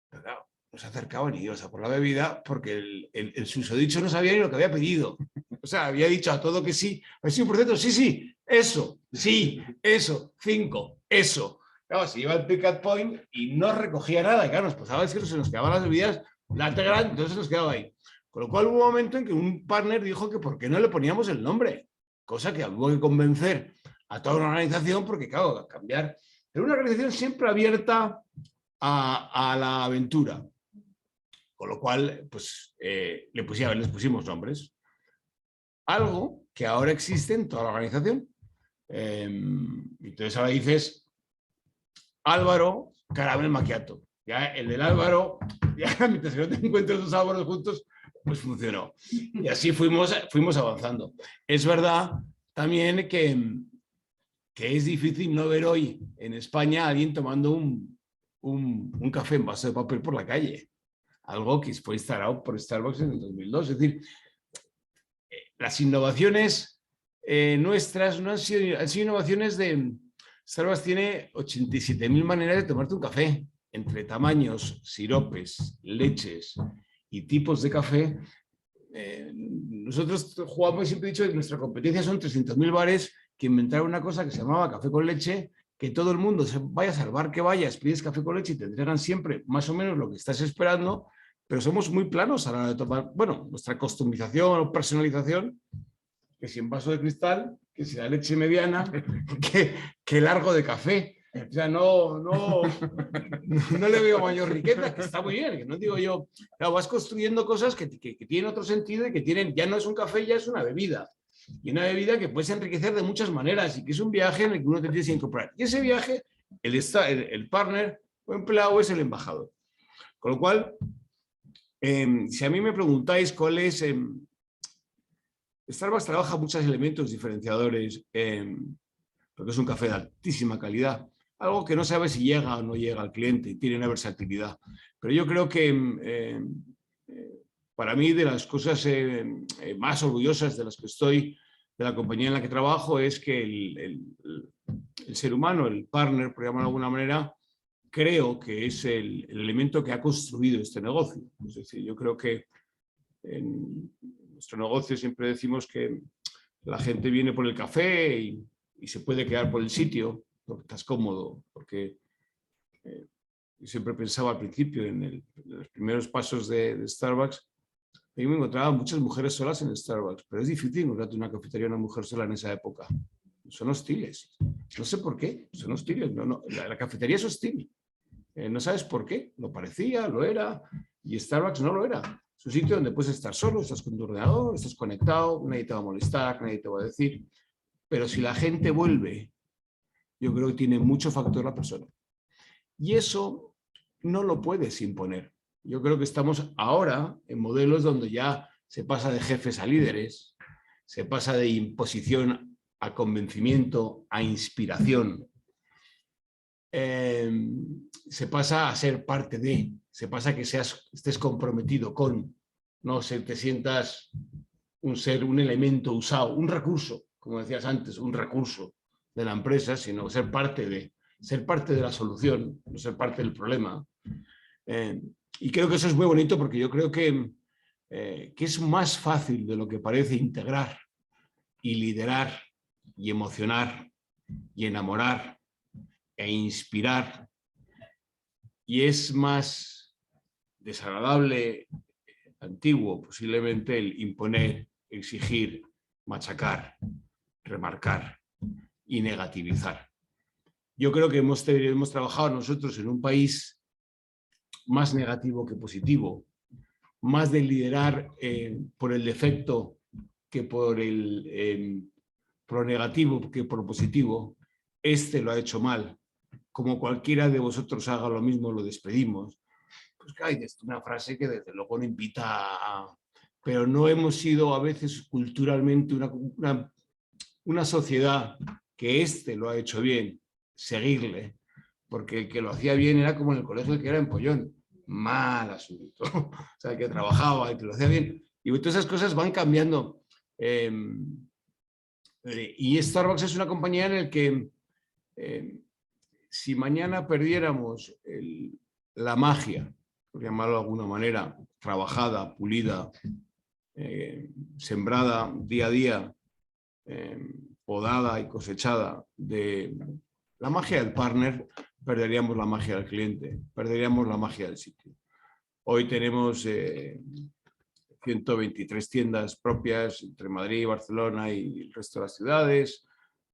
Pero claro, no se acercaba ni ibas a por la bebida, porque el susodicho no sabía ni lo que había pedido. O sea, había dicho a todo que sí. Sí, por cierto, sí, eso, sí, eso, 5, eso. Claro, se iba al pick-up point y no recogía nada. Y claro, nos pasaba que se nos quedaban las bebidas, la gran, entonces se nos quedaba ahí. Con lo cual hubo un momento en que un partner dijo que por qué no le poníamos el nombre. Cosa que hubo que convencer a toda una organización, porque claro, cambiar. Era una organización siempre abierta a la aventura. Con lo cual, pues, les pusimos nombres. Algo que ahora existe en toda la organización. Entonces ahora dices Álvaro Caramel Macchiato. Ya el del Álvaro, ya mientras que no te encuentres los Álvaros juntos, pues funcionó. Y así fuimos avanzando. Es verdad también que es difícil no ver hoy en España a alguien tomando un café en vaso de papel por la calle. Algo que fue instalado por Starbucks en el 2002. Es decir, las innovaciones nuestras no han sido innovaciones de... Starbucks tiene 87.000 maneras de tomarte un café, entre tamaños, siropes, leches y tipos de café. Nosotros jugamos y siempre he dicho que nuestra competencia son 300.000 bares que inventaron una cosa que se llamaba café con leche, que todo el mundo, vayas al bar que vayas, pides café con leche y te entregan siempre más o menos lo que estás esperando, pero somos muy planos a la hora de tomar, bueno, nuestra customización o personalización, que si en vaso de cristal, que si la leche mediana, que largo de café. O sea, no le veo mayor riqueza, que está muy bien, que no digo yo, claro, vas construyendo cosas que tienen otro sentido y que tienen, ya no es un café, ya es una bebida. Y una bebida que puedes enriquecer de muchas maneras y que es un viaje en el que uno te tiene que incorporar. Y ese viaje, el partner o empleado es el embajador. Con lo cual, si a mí me preguntáis cuál es... Starbucks trabaja muchos elementos diferenciadores, porque es un café de altísima calidad, algo que no sabe si llega o no llega al cliente y tiene una versatilidad. Pero yo creo que para mí de las cosas más orgullosas de las que estoy, de la compañía en la que trabajo, es que el ser humano, el partner, por llamarlo de alguna manera, creo que es el elemento que ha construido este negocio. Es decir, yo creo que en nuestro negocio siempre decimos que la gente viene por el café y se puede quedar por el sitio porque estás cómodo, porque yo siempre pensaba al principio en los primeros pasos de Starbucks, yo me encontraba muchas mujeres solas en el Starbucks, pero es difícil encontrarte una cafetería una mujer sola en esa época. Son hostiles. No sé por qué, son hostiles. La cafetería es hostil. No sabes por qué. Lo parecía, lo era, y Starbucks no lo era. Es un sitio donde puedes estar solo, estás con tu ordenador, estás conectado, nadie te va a molestar, nadie te va a decir. Pero si la gente vuelve, yo creo que tiene mucho factor la persona. Y eso no lo puedes imponer. Yo creo que estamos ahora en modelos donde ya se pasa de jefes a líderes, se pasa de imposición a convencimiento, a inspiración. Se pasa a ser parte de, se pasa a que estés comprometido con, no te sientas un ser, un elemento usado, un recurso, como decías antes, un recurso de la empresa, sino ser parte de la solución, no ser parte del problema. Y creo que eso es muy bonito porque yo creo que es más fácil de lo que parece integrar y liderar y emocionar y enamorar e inspirar, y es más desagradable, antiguo posiblemente, el imponer, exigir, machacar, remarcar y negativizar. Yo creo que hemos trabajado nosotros en un país más negativo que positivo, más de liderar por el defecto que por lo negativo que por lo positivo. Este lo ha hecho mal. Como cualquiera de vosotros haga lo mismo, lo despedimos. Pues hay una frase que desde luego no invita pero no hemos sido a veces culturalmente una sociedad que lo ha hecho bien, seguirle, porque el que lo hacía bien era como en el colegio, el que era empollón, mal asunto, o sea, el que trabajaba, el que lo hacía bien, y todas esas cosas van cambiando. Y Starbucks es una compañía en la que si mañana perdiéramos la magia, por llamarlo de alguna manera, trabajada, pulida, sembrada día a día, podada y cosechada de la magia del partner, perderíamos la magia del cliente, perderíamos la magia del sitio. Hoy tenemos 123 tiendas propias entre Madrid, Barcelona y el resto de las ciudades,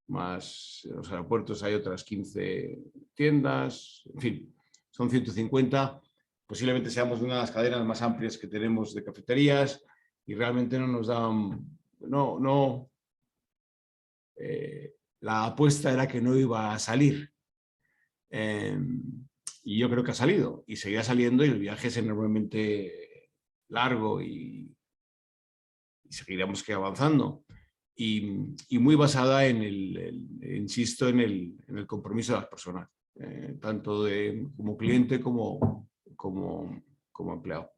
más en los aeropuertos hay otras 15 tiendas, en fin, son 150. Posiblemente seamos una de las cadenas más amplias que tenemos de cafeterías y realmente no nos dan, la apuesta era que no iba a salir. Y yo creo que ha salido y seguirá saliendo y el viaje es enormemente largo y seguiremos que avanzando. Y muy basada insisto, en el compromiso de las personas, tanto como cliente como empleado.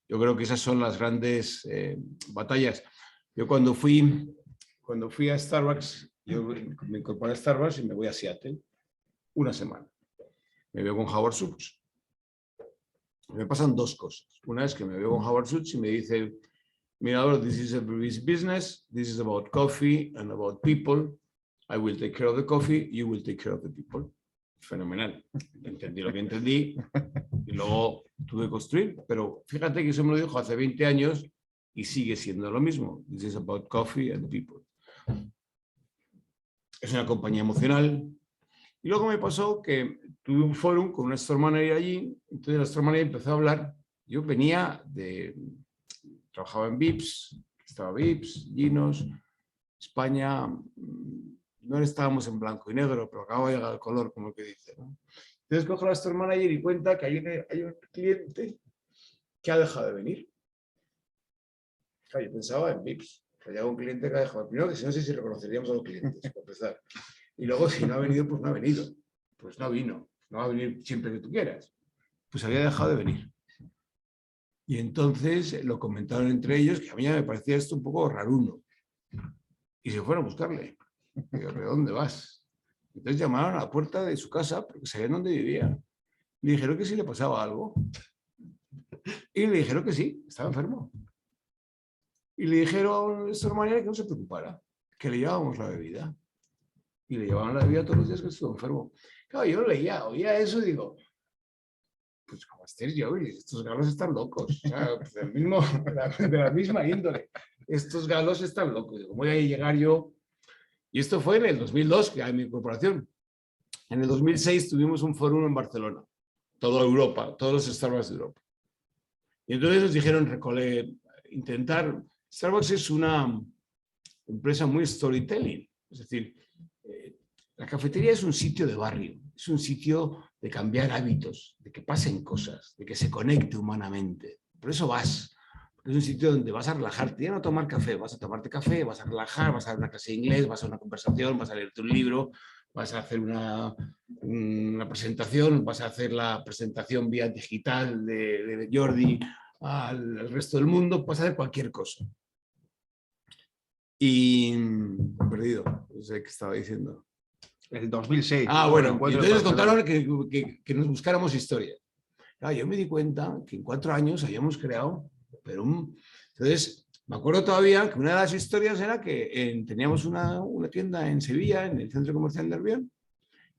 Yo creo que esas son las grandes batallas. Yo cuando fui a Starbucks, yo me incorporé a Starbucks y me voy a Seattle una semana. Me veo con Howard Schultz. Me pasan dos cosas. Una es que me veo con Howard Schultz y me dice: mira, ahora, this is a business, this is about coffee and about people. I will take care of the coffee, you will take care of the people. Fenomenal. Entendí lo que entendí y luego tuve que construir. Pero fíjate que eso me lo dijo hace 20 años y sigue siendo lo mismo. This is about coffee and people. Es una compañía emocional. Y luego me pasó que tuve un fórum con una store manager allí. Entonces la store manager empezó a hablar. Yo trabajaba en Vips, estaba Vips, Ginos, España, no estábamos en blanco y negro, pero acaba de llegar el color, como que dice, ¿no? Entonces cojo a la store manager y cuenta que hay un cliente que ha dejado de venir. Claro, yo pensaba en Vips, que había un cliente que ha dejado de venir, que si no sé si reconoceríamos a los clientes, para empezar. Y luego si no ha venido, pues no ha venido. Pues no vino, no va a venir siempre que tú quieras. Pues había dejado de venir. Y entonces lo comentaron entre ellos, que a mí ya me parecía esto un poco raruno. Y se fueron a buscarle. Digo, ¿de dónde vas? Entonces llamaron a la puerta de su casa porque sabían dónde vivía. Le dijeron que sí le pasaba algo. Y le dijeron que sí, estaba enfermo. Y le dijeron a su hermana que no se preocupara, que le llevábamos la bebida. Y le llevaban la bebida todos los días que estuvo enfermo. Claro, yo oía eso y digo, pues como Esther Jovis, estos galos están locos, o sea, pues de la misma índole. Estos galos están locos. ¿Cómo voy a llegar yo? Y esto fue en el 2002, que hay mi incorporación. En el 2006 tuvimos un foro en Barcelona, toda Europa, todos los Starbucks de Europa. Y entonces nos dijeron intentar. Starbucks es una empresa muy storytelling, es decir, la cafetería es un sitio de barrio, es un sitio de cambiar hábitos, de que pasen cosas, de que se conecte humanamente. Por eso vas. Es un sitio donde vas a relajarte, ya no a tomar café, vas a tomarte café, vas a relajar, vas a dar una clase de inglés, vas a una conversación, vas a leerte un libro, vas a hacer una presentación, vas a hacer la presentación vía digital de Jordi al resto del mundo, vas a hacer cualquier cosa. Y perdido, no sé qué estaba diciendo. El 2006. Bueno, y entonces nos contaron que nos buscáramos historias. Claro, yo me di cuenta que en 4 años habíamos creado, pero entonces me acuerdo todavía que una de las historias era que teníamos una tienda en Sevilla, en el centro comercial de Nervión,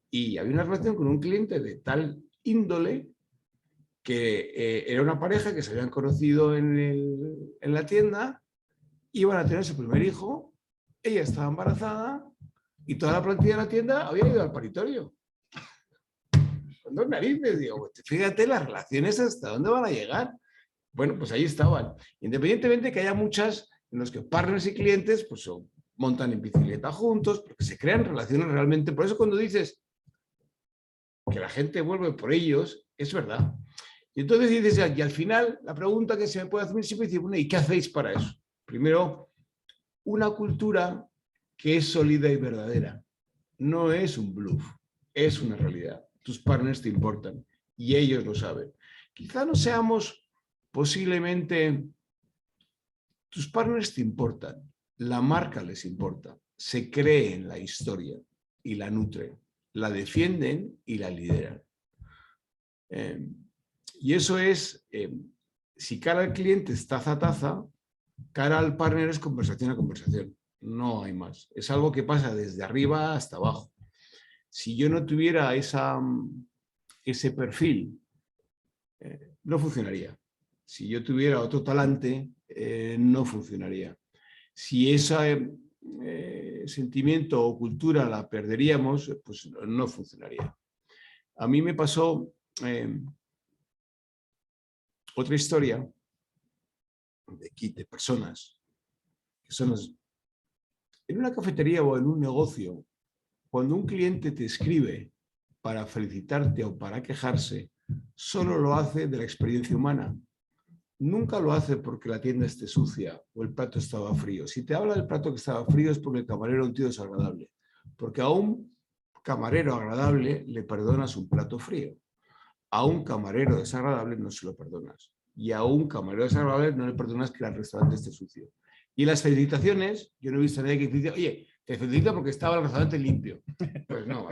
y había una relación con un cliente de tal índole que era una pareja que se habían conocido en la tienda, iban a tener su primer hijo, ella estaba embarazada y toda la plantilla de la tienda había ido al paritorio. Con 2 narices, digo, fíjate las relaciones hasta dónde van a llegar. Bueno, pues ahí estaban. Independientemente que haya muchas en las que partners y clientes pues montan en bicicleta juntos, porque se crean relaciones realmente. Por eso cuando dices que la gente vuelve por ellos, es verdad. Y entonces dices, y al final, la pregunta que se me puede hacer siempre es, bueno, ¿y qué hacéis para eso? Primero, una cultura que es sólida y verdadera. No es un bluff, es una realidad. Tus partners te importan y ellos lo saben. Quizá no seamos posiblemente... Tus partners te importan, la marca les importa, se cree en la historia y la nutren, la defienden y la lideran. Y eso es, si cara al cliente es taza a taza, cara al partner es conversación a conversación. No hay más. Es algo que pasa desde arriba hasta abajo. Si yo no tuviera ese perfil, no funcionaría. Si yo tuviera otro talante, no funcionaría. Si ese sentimiento o cultura la perderíamos, pues no funcionaría. A mí me pasó otra historia de personas que son en una cafetería o en un negocio, cuando un cliente te escribe para felicitarte o para quejarse, solo lo hace de la experiencia humana. Nunca lo hace porque la tienda esté sucia o el plato estaba frío. Si te habla del plato que estaba frío es porque el camarero es un tío desagradable. Porque a un camarero agradable le perdonas un plato frío. A un camarero desagradable no se lo perdonas. Y a un camarero desagradable no le perdonas que el restaurante esté sucio. Y las felicitaciones, yo no he visto a nadie que dice, oye, te felicito porque estaba el restaurante limpio. Pues no,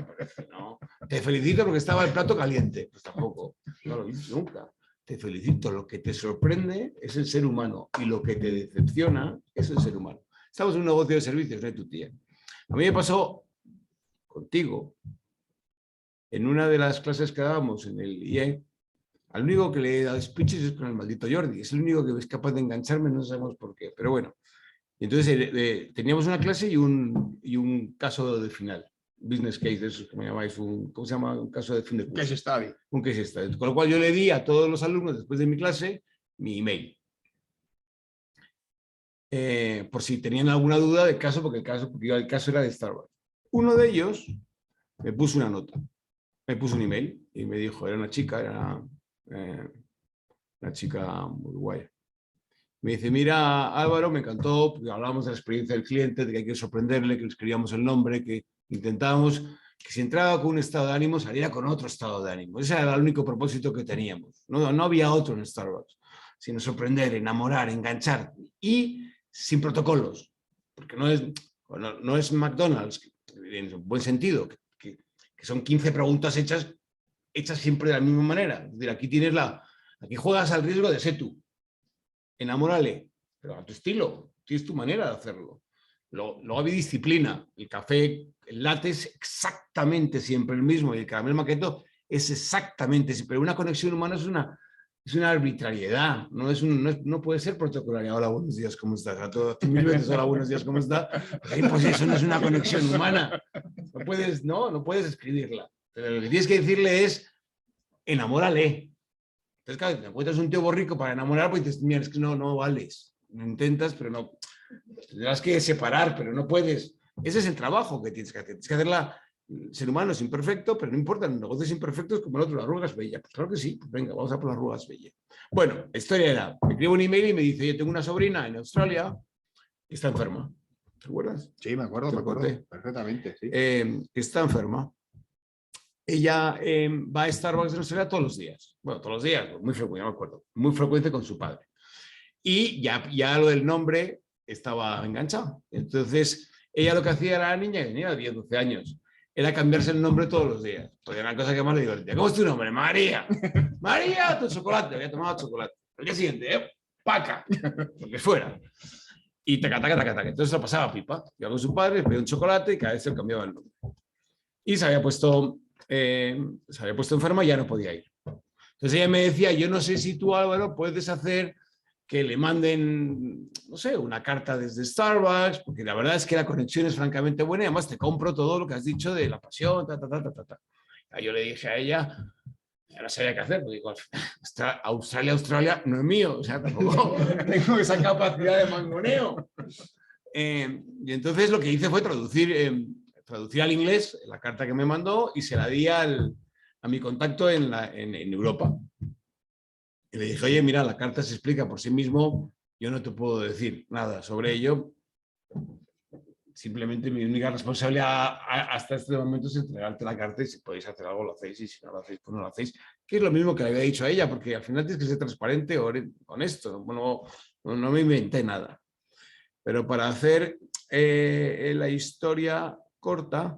no. Te felicito porque estaba el plato caliente. Pues tampoco. No lo he visto nunca. Te felicito. Lo que te sorprende es el ser humano y lo que te decepciona es el ser humano. Estamos en un negocio de servicios, no hay tu tía. A mí me pasó contigo, en una de las clases que dábamos en el IE, al único que le he dado speeches es con el maldito Jordi. Es el único que es capaz de engancharme, no sabemos por qué. Pero bueno, entonces teníamos una clase y un caso de final. Business case, de esos que me llamáis, ¿cómo se llama? Un caso de fin de curso. Case study. Un case study. Con lo cual yo le di a todos los alumnos después de mi clase mi email. Por si tenían alguna duda del caso, porque el caso era de Starbucks. Uno de ellos me puso una nota, me puso un email y me dijo, era una chica, una chica muy guay. Me dice, mira Álvaro, me encantó, porque hablábamos de la experiencia del cliente, de que hay que sorprenderle, que le escribíamos el nombre, que intentábamos que si entraba con un estado de ánimo saliera con otro estado de ánimo. Ese era el único propósito que teníamos. No había otro en Starbucks, sino sorprender, enamorar, enganchar y sin protocolos, porque no es McDonald's, en un buen sentido, que son 15 preguntas hechas siempre de la misma manera. Es decir, aquí juegas al riesgo de ser tú. Enamórale, pero a tu estilo, tienes tu manera de hacerlo. Luego hay disciplina. El café, el latte es exactamente siempre el mismo y el caramel maqueto es exactamente siempre. Una conexión humana es una arbitrariedad, no puede ser protocolaria. Hola, buenos días, ¿cómo estás? A todos 1000 veces, hola, buenos días, ¿cómo estás? Pues eso no es una conexión humana. No puedes escribirla. Pero lo que tienes que decirle es, enamórale. Entonces, claro, te encuentras un tío borrico para enamorar, pues dices, mira, es que no vales. Lo intentas, pero no. Tendrás que separar, pero no puedes. Ese es el trabajo que tienes que hacer. Tienes que hacerla. El ser humano es imperfecto, pero no importa, los negocios imperfectos como el otro, las arrugas bella. Pues claro que sí, pues venga, vamos a por las arrugas bella. Bueno, la historia era, me escribo un email y me dice, yo tengo una sobrina en Australia que está enferma. ¿Te acuerdas? Sí, me acuerdo perfectamente. Sí. Está enferma. Ella va a Starbucks en Australia todos los días. Bueno, todos los días, muy frecuente, no me acuerdo. Muy frecuente con su padre. Y ya lo del nombre estaba enganchado. Entonces, ella lo que hacía era la niña, que tenía 10, 12 años, era cambiarse el nombre todos los días. Porque era una cosa que más le divertía. ¿Cómo es tu nombre? María. María, tu chocolate. Había tomado chocolate. Al día siguiente, Paca. Lo que fuera. Y taca. Entonces lo pasaba pipa. Iba con su padre, le pedía un chocolate y cada vez se le cambiaba el nombre. Y se había puesto enferma y ya no podía ir. Entonces ella me decía, yo no sé si tú, Álvaro, puedes hacer que le manden, no sé, una carta desde Starbucks, porque la verdad es que la conexión es francamente buena y además te compro todo lo que has dicho de la pasión, Y yo le dije a ella, ya no sabía qué hacer, porque digo, Australia no es mío, o sea, tampoco tengo esa capacidad de mangoneo. Y entonces lo que hice fue traducir al inglés la carta que me mandó y se la di a mi contacto en Europa. Y le dije, oye, mira, la carta se explica por sí mismo, yo no te puedo decir nada sobre ello. Simplemente mi única responsabilidad hasta este momento es entregarte la carta y si podéis hacer algo lo hacéis y si no lo hacéis, pues no lo hacéis. Que es lo mismo que le había dicho a ella, porque al final tienes que ser transparente o honesto. Bueno, no me inventé nada. Pero para hacer la historia corta,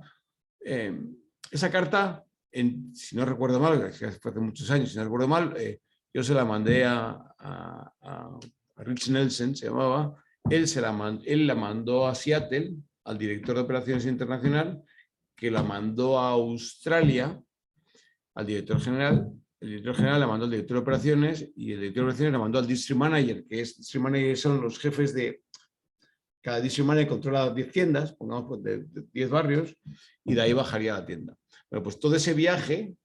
esa carta, si no recuerdo mal, que fue hace muchos años, si no recuerdo mal, yo se la mandé a Rich Nelson, se llamaba. Él la mandó a Seattle, al director de operaciones internacional, que la mandó a Australia, al director general. El director general la mandó al director de operaciones y el director de operaciones la mandó al district manager, que es district manager son los jefes de cada district manager controla 10 tiendas, pongamos de 10 barrios, y de ahí bajaría la tienda. Bueno, pues todo ese viaje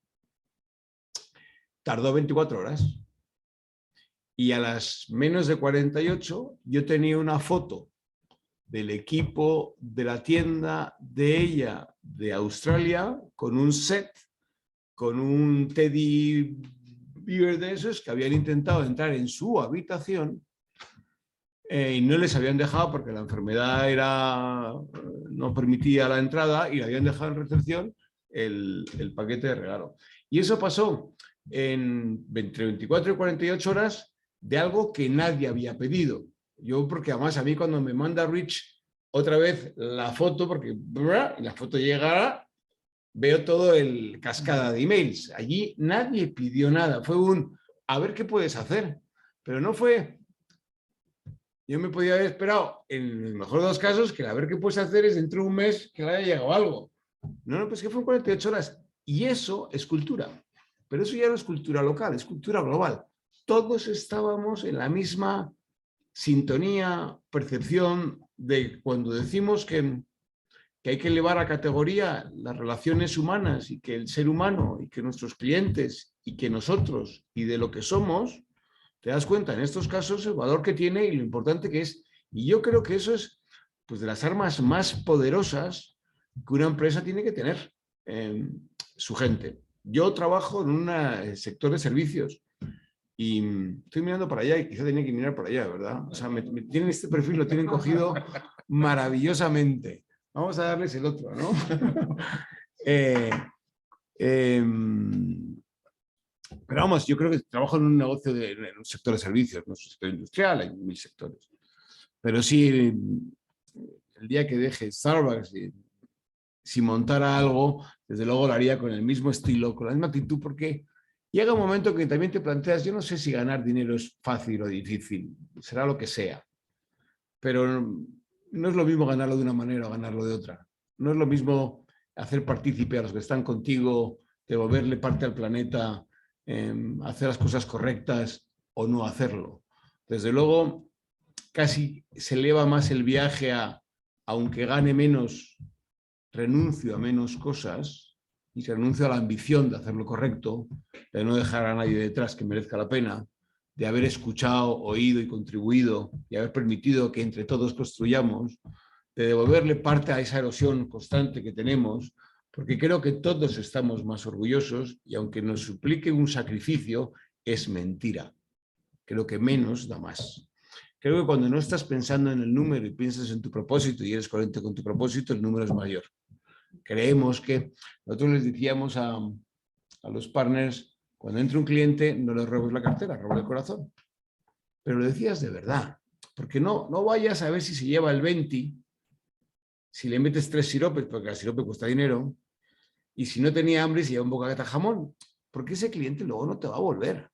tardó 24 horas. Y a las menos de 48 yo tenía una foto del equipo de la tienda de ella de Australia con un set, con un teddy bear de esos que habían intentado entrar en su habitación y no les habían dejado porque la enfermedad no permitía la entrada y le habían dejado en recepción el paquete de regalo. Y eso pasó entre 24 y 48 horas de algo que nadie había pedido. Yo, porque además a mí cuando me manda Rich otra vez la foto, porque la foto llega, veo todo el cascada de emails. Allí nadie pidió nada. Fue a ver qué puedes hacer. Pero no fue... Yo me podía haber esperado, en el mejor de los casos, que a ver qué puedes hacer es dentro de un mes que le haya llegado algo. No, pues que fue 48 horas. Y eso es cultura. Pero eso ya no es cultura local, es cultura global. Todos estábamos en la misma sintonía, percepción de cuando decimos que hay que elevar a categoría las relaciones humanas y que el ser humano y que nuestros clientes y que nosotros y de lo que somos, te das cuenta en estos casos el valor que tiene y lo importante que es. Y yo creo que eso es pues, de las armas más poderosas que una empresa tiene que tener su gente. Yo trabajo en un sector de servicios y estoy mirando para allá y quizá tenía que mirar para allá, ¿verdad? O sea, tienen este perfil, lo tienen cogido maravillosamente. Vamos a darles el otro, ¿no? Pero vamos, yo creo que trabajo en un negocio, en un sector de servicios, no es un sector industrial, hay 1000 sectores. Pero sí, el día que deje Starbucks, si montara algo, desde luego lo haría con el mismo estilo, con la misma actitud, porque llega un momento que también te planteas, yo no sé si ganar dinero es fácil o difícil, será lo que sea, pero no es lo mismo ganarlo de una manera o ganarlo de otra. No es lo mismo hacer partícipe a los que están contigo, devolverle parte al planeta, hacer las cosas correctas o no hacerlo. Desde luego, casi se eleva más el viaje aunque gane menos, renuncio a menos cosas y renuncio a la ambición de hacer lo correcto, de no dejar a nadie detrás que merezca la pena, de haber escuchado, oído y contribuido y haber permitido que entre todos construyamos, de devolverle parte a esa erosión constante que tenemos, porque creo que todos estamos más orgullosos y aunque nos suplique un sacrificio, es mentira. Creo que menos da más. Creo que cuando no estás pensando en el número y piensas en tu propósito y eres coherente con tu propósito, el número es mayor. Creemos que nosotros les decíamos a los partners, cuando entre un cliente, no le robes la cartera, roba el corazón. Pero lo decías de verdad, porque no vayas a ver si se lleva el 20, si le metes 3 siropes, porque el sirope cuesta dinero, y si no tenía hambre, se lleva un bocata de jamón, porque ese cliente luego no te va a volver.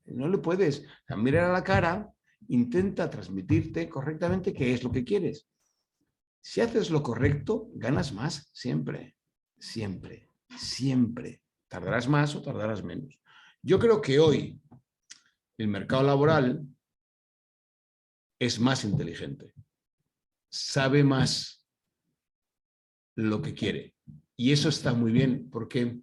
No le puedes mirar a la cara, intenta transmitirte correctamente qué es lo que quieres. Si haces lo correcto, ganas más, siempre, siempre, siempre. Tardarás más o tardarás menos. Yo creo que hoy el mercado laboral es más inteligente, sabe más lo que quiere. Y eso está muy bien porque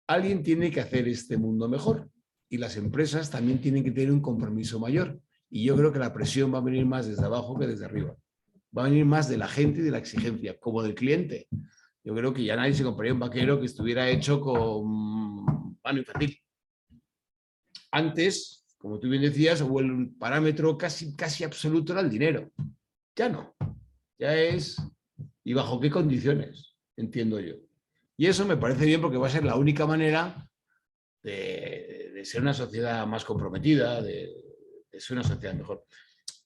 alguien tiene que hacer este mundo mejor y las empresas también tienen que tener un compromiso mayor. Y yo creo que la presión va a venir más desde abajo que desde arriba. Va a venir más de la gente y de la exigencia, como del cliente. Yo creo que ya nadie se compraría un vaquero que estuviera hecho con mano infantil. Antes, como tú bien decías, el parámetro casi absoluto era el dinero. Ya no. Ya es, ¿y bajo qué condiciones? Entiendo yo. Y eso me parece bien porque va a ser la única manera de ser una sociedad más comprometida, de ser una sociedad mejor.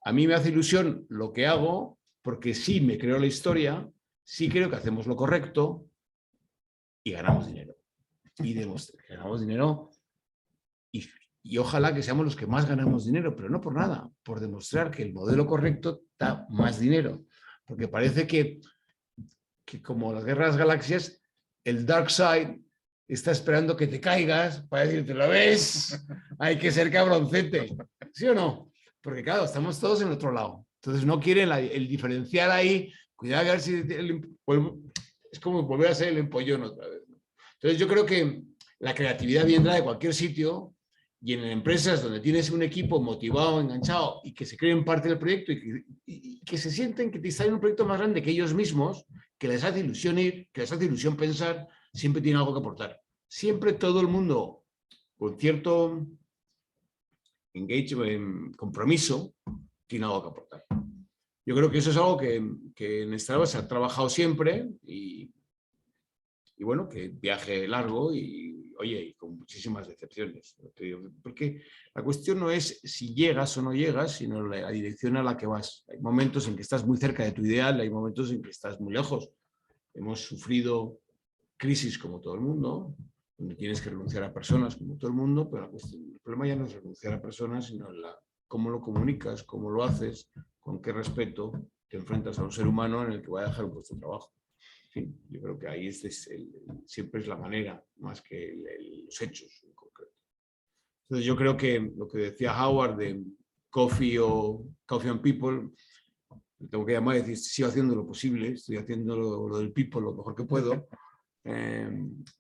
A mí me hace ilusión lo que hago porque sí me creo la historia, sí creo que hacemos lo correcto y ganamos dinero. Y ganamos dinero y ojalá que seamos los que más ganamos dinero, pero no por nada, por demostrar que el modelo correcto da más dinero. Porque parece que como las guerras de las galaxias, el dark side está esperando que te caigas para decirte, ¿lo ves? Hay que ser cabroncete. ¿Sí o no? Porque claro, estamos todos en el otro lado. Entonces no quieren el diferencial ahí. Cuidado a ver si es como volver a ser el empollón otra vez. Entonces yo creo que la creatividad vendrá de cualquier sitio y en empresas donde tienes un equipo motivado, enganchado y que se creen parte del proyecto y que se sienten que están en un proyecto más grande que ellos mismos, que les hace ilusión ir, que les hace ilusión pensar, siempre tiene algo que aportar. Siempre todo el mundo con cierto engagement, compromiso, tiene algo que aportar. Yo creo que eso es algo que en Starbucks se ha trabajado siempre y bueno, que viaje largo y, oye, y con muchísimas decepciones. Porque la cuestión no es si llegas o no llegas, sino la dirección a la que vas. Hay momentos en que estás muy cerca de tu ideal, hay momentos en que estás muy lejos. Hemos sufrido crisis como todo el mundo, donde tienes que renunciar a personas como todo el mundo, pero el problema ya no es renunciar a personas, sino cómo lo comunicas, cómo lo haces, con qué respeto te enfrentas a un ser humano en el que va a dejar un puesto de trabajo. En fin, yo creo que ahí siempre es la manera, más que los hechos en concreto. Entonces yo creo que lo que decía Howard de Coffee and People, tengo que llamar y decir, sigo haciendo lo posible, estoy haciendo lo del people lo mejor que puedo,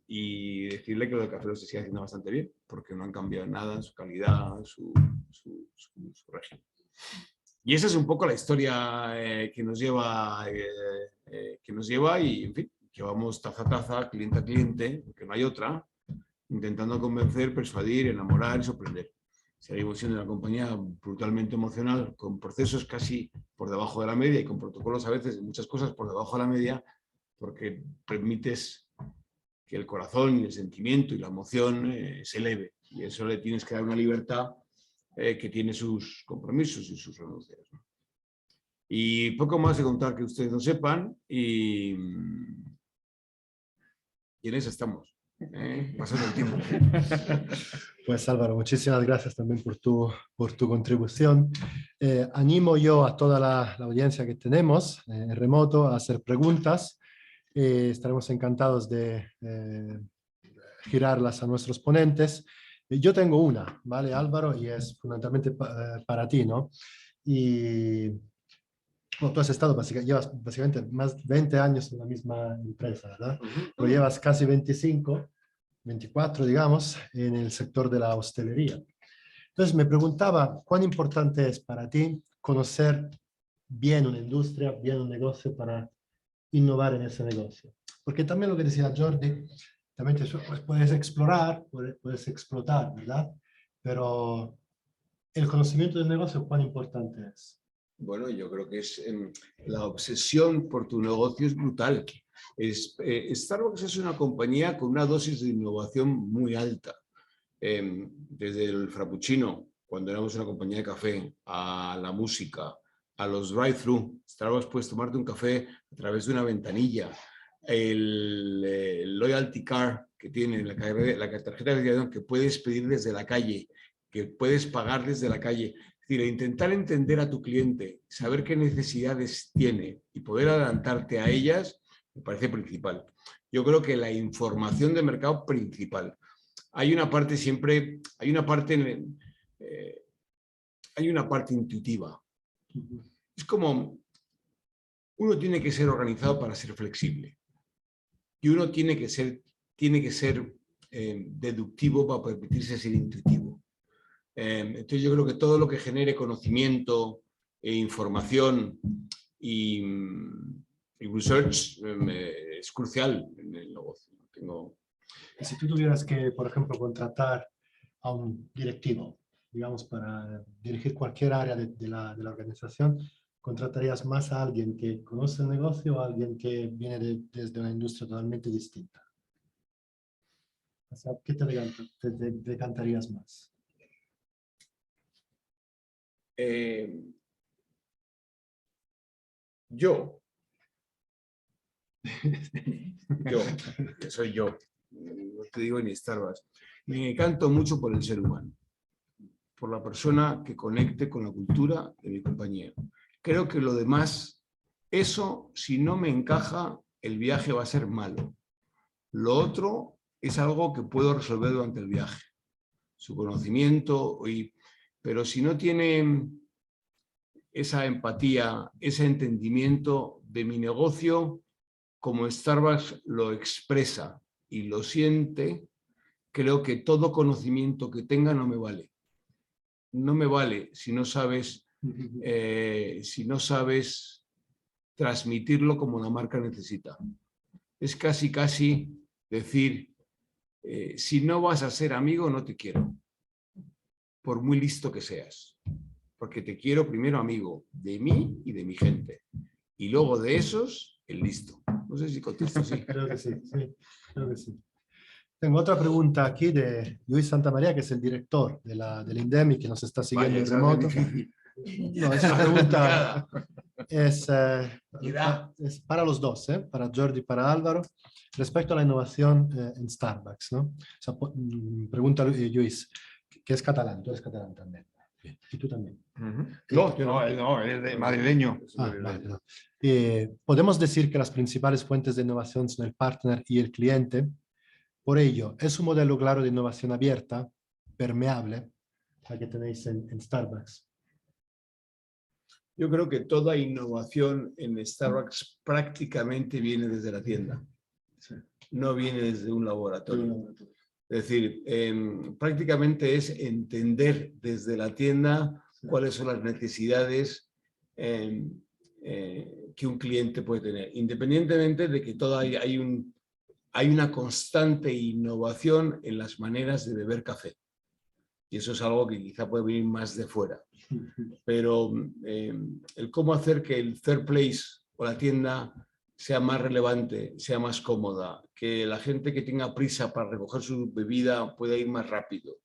y decirle que lo de Café Lock se sigue haciendo bastante bien, porque no han cambiado nada en su calidad, su régimen. Y esa es un poco la historia que nos lleva y, en fin, que vamos taza a taza, cliente a cliente, porque no hay otra, intentando convencer, persuadir, enamorar y sorprender. Seguimos siendo una compañía brutalmente emocional, con procesos casi por debajo de la media y con protocolos a veces, muchas cosas por debajo de la media, porque permites que el corazón y el sentimiento y la emoción se eleve. Y eso le tienes que dar una libertad que tiene sus compromisos y sus renuncias, ¿no? Y poco más de contar que ustedes no sepan y en eso estamos, pasando el tiempo. Pues Álvaro, muchísimas gracias también por tu contribución. Animo yo a toda la audiencia que tenemos en remoto a hacer preguntas. Estaremos encantados de girarlas a nuestros ponentes. Yo tengo una, ¿vale, Álvaro? Y es fundamentalmente para ti, ¿no? Y bueno, tú has estado, llevas básicamente más de 20 años en la misma empresa, ¿verdad? Pero llevas casi 24, digamos, en el sector de la hostelería. Entonces me preguntaba, ¿cuán importante es para ti conocer bien una industria, bien un negocio para innovar en ese negocio? Porque también lo que decía Jordi, también pues, puedes explorar, puedes explotar, ¿verdad? Pero el conocimiento del negocio, ¿cuán importante es? Bueno, yo creo que la obsesión por tu negocio es brutal. Starbucks es una compañía con una dosis de innovación muy alta. Desde el frappuccino, cuando éramos una compañía de café, a la música, a los drive-thru. Starbucks puedes tomarte un café a través de una ventanilla. El loyalty card que tiene, la tarjeta de fidelización que puedes pedir desde la calle, que puedes pagar desde la calle. Es decir, intentar entender a tu cliente, saber qué necesidades tiene y poder adelantarte a ellas, me parece principal. Yo creo que la información de mercado principal. Hay una parte siempre, hay una parte intuitiva. Es como, uno tiene que ser organizado para ser flexible. Y uno tiene que ser deductivo para permitirse ser intuitivo. Entonces yo creo que todo lo que genere conocimiento, información y research es crucial en el negocio. Y si tú tuvieras que, por ejemplo, contratar a un directivo, digamos, para dirigir cualquier área de la organización, ¿contratarías más a alguien que conoce el negocio o a alguien que viene desde una industria totalmente distinta? O sea, ¿qué te decantarías más? Yo, que soy yo, no te digo ni Starbucks, me encanto mucho por el ser humano, por la persona que conecte con la cultura de mi compañero. Creo que lo demás, eso, si no me encaja, el viaje va a ser malo. Lo otro es algo que puedo resolver durante el viaje, su conocimiento, pero si no tiene esa empatía, ese entendimiento de mi negocio, como Starbucks lo expresa y lo siente, creo que todo conocimiento que tenga no me vale. No me vale si no sabes transmitirlo como la marca necesita. Es casi decir, si no vas a ser amigo, no te quiero, por muy listo que seas, porque te quiero primero amigo de mí y de mi gente, y luego de esos, el listo. No sé si contesto así. Creo que sí, creo que sí. Tengo otra pregunta aquí de Luis Santamaría, que es el director de la Indemi, que nos está siguiendo en remoto. No, esta pregunta es para los dos, para Jordi y para Álvaro, respecto a la innovación en Starbucks, ¿no? O sea, pregunta Luis, que es catalán, tú eres catalán también. Y tú también. No, es de madrileño. Vale, no. Podemos decir que las principales fuentes de innovación son el partner y el cliente. Por ello, es un modelo claro de innovación abierta, permeable, la que tenéis en Starbucks. Yo creo que toda innovación en Starbucks prácticamente viene desde la tienda. No viene desde un laboratorio. Es decir, prácticamente es entender desde la tienda cuáles son las necesidades que un cliente puede tener, independientemente de que hay una constante innovación en las maneras de beber café. Y eso es algo que quizá puede venir más de fuera. Pero el cómo hacer que el third place o la tienda sea más relevante, sea más cómoda, que la gente que tenga prisa para recoger su bebida pueda ir más rápido,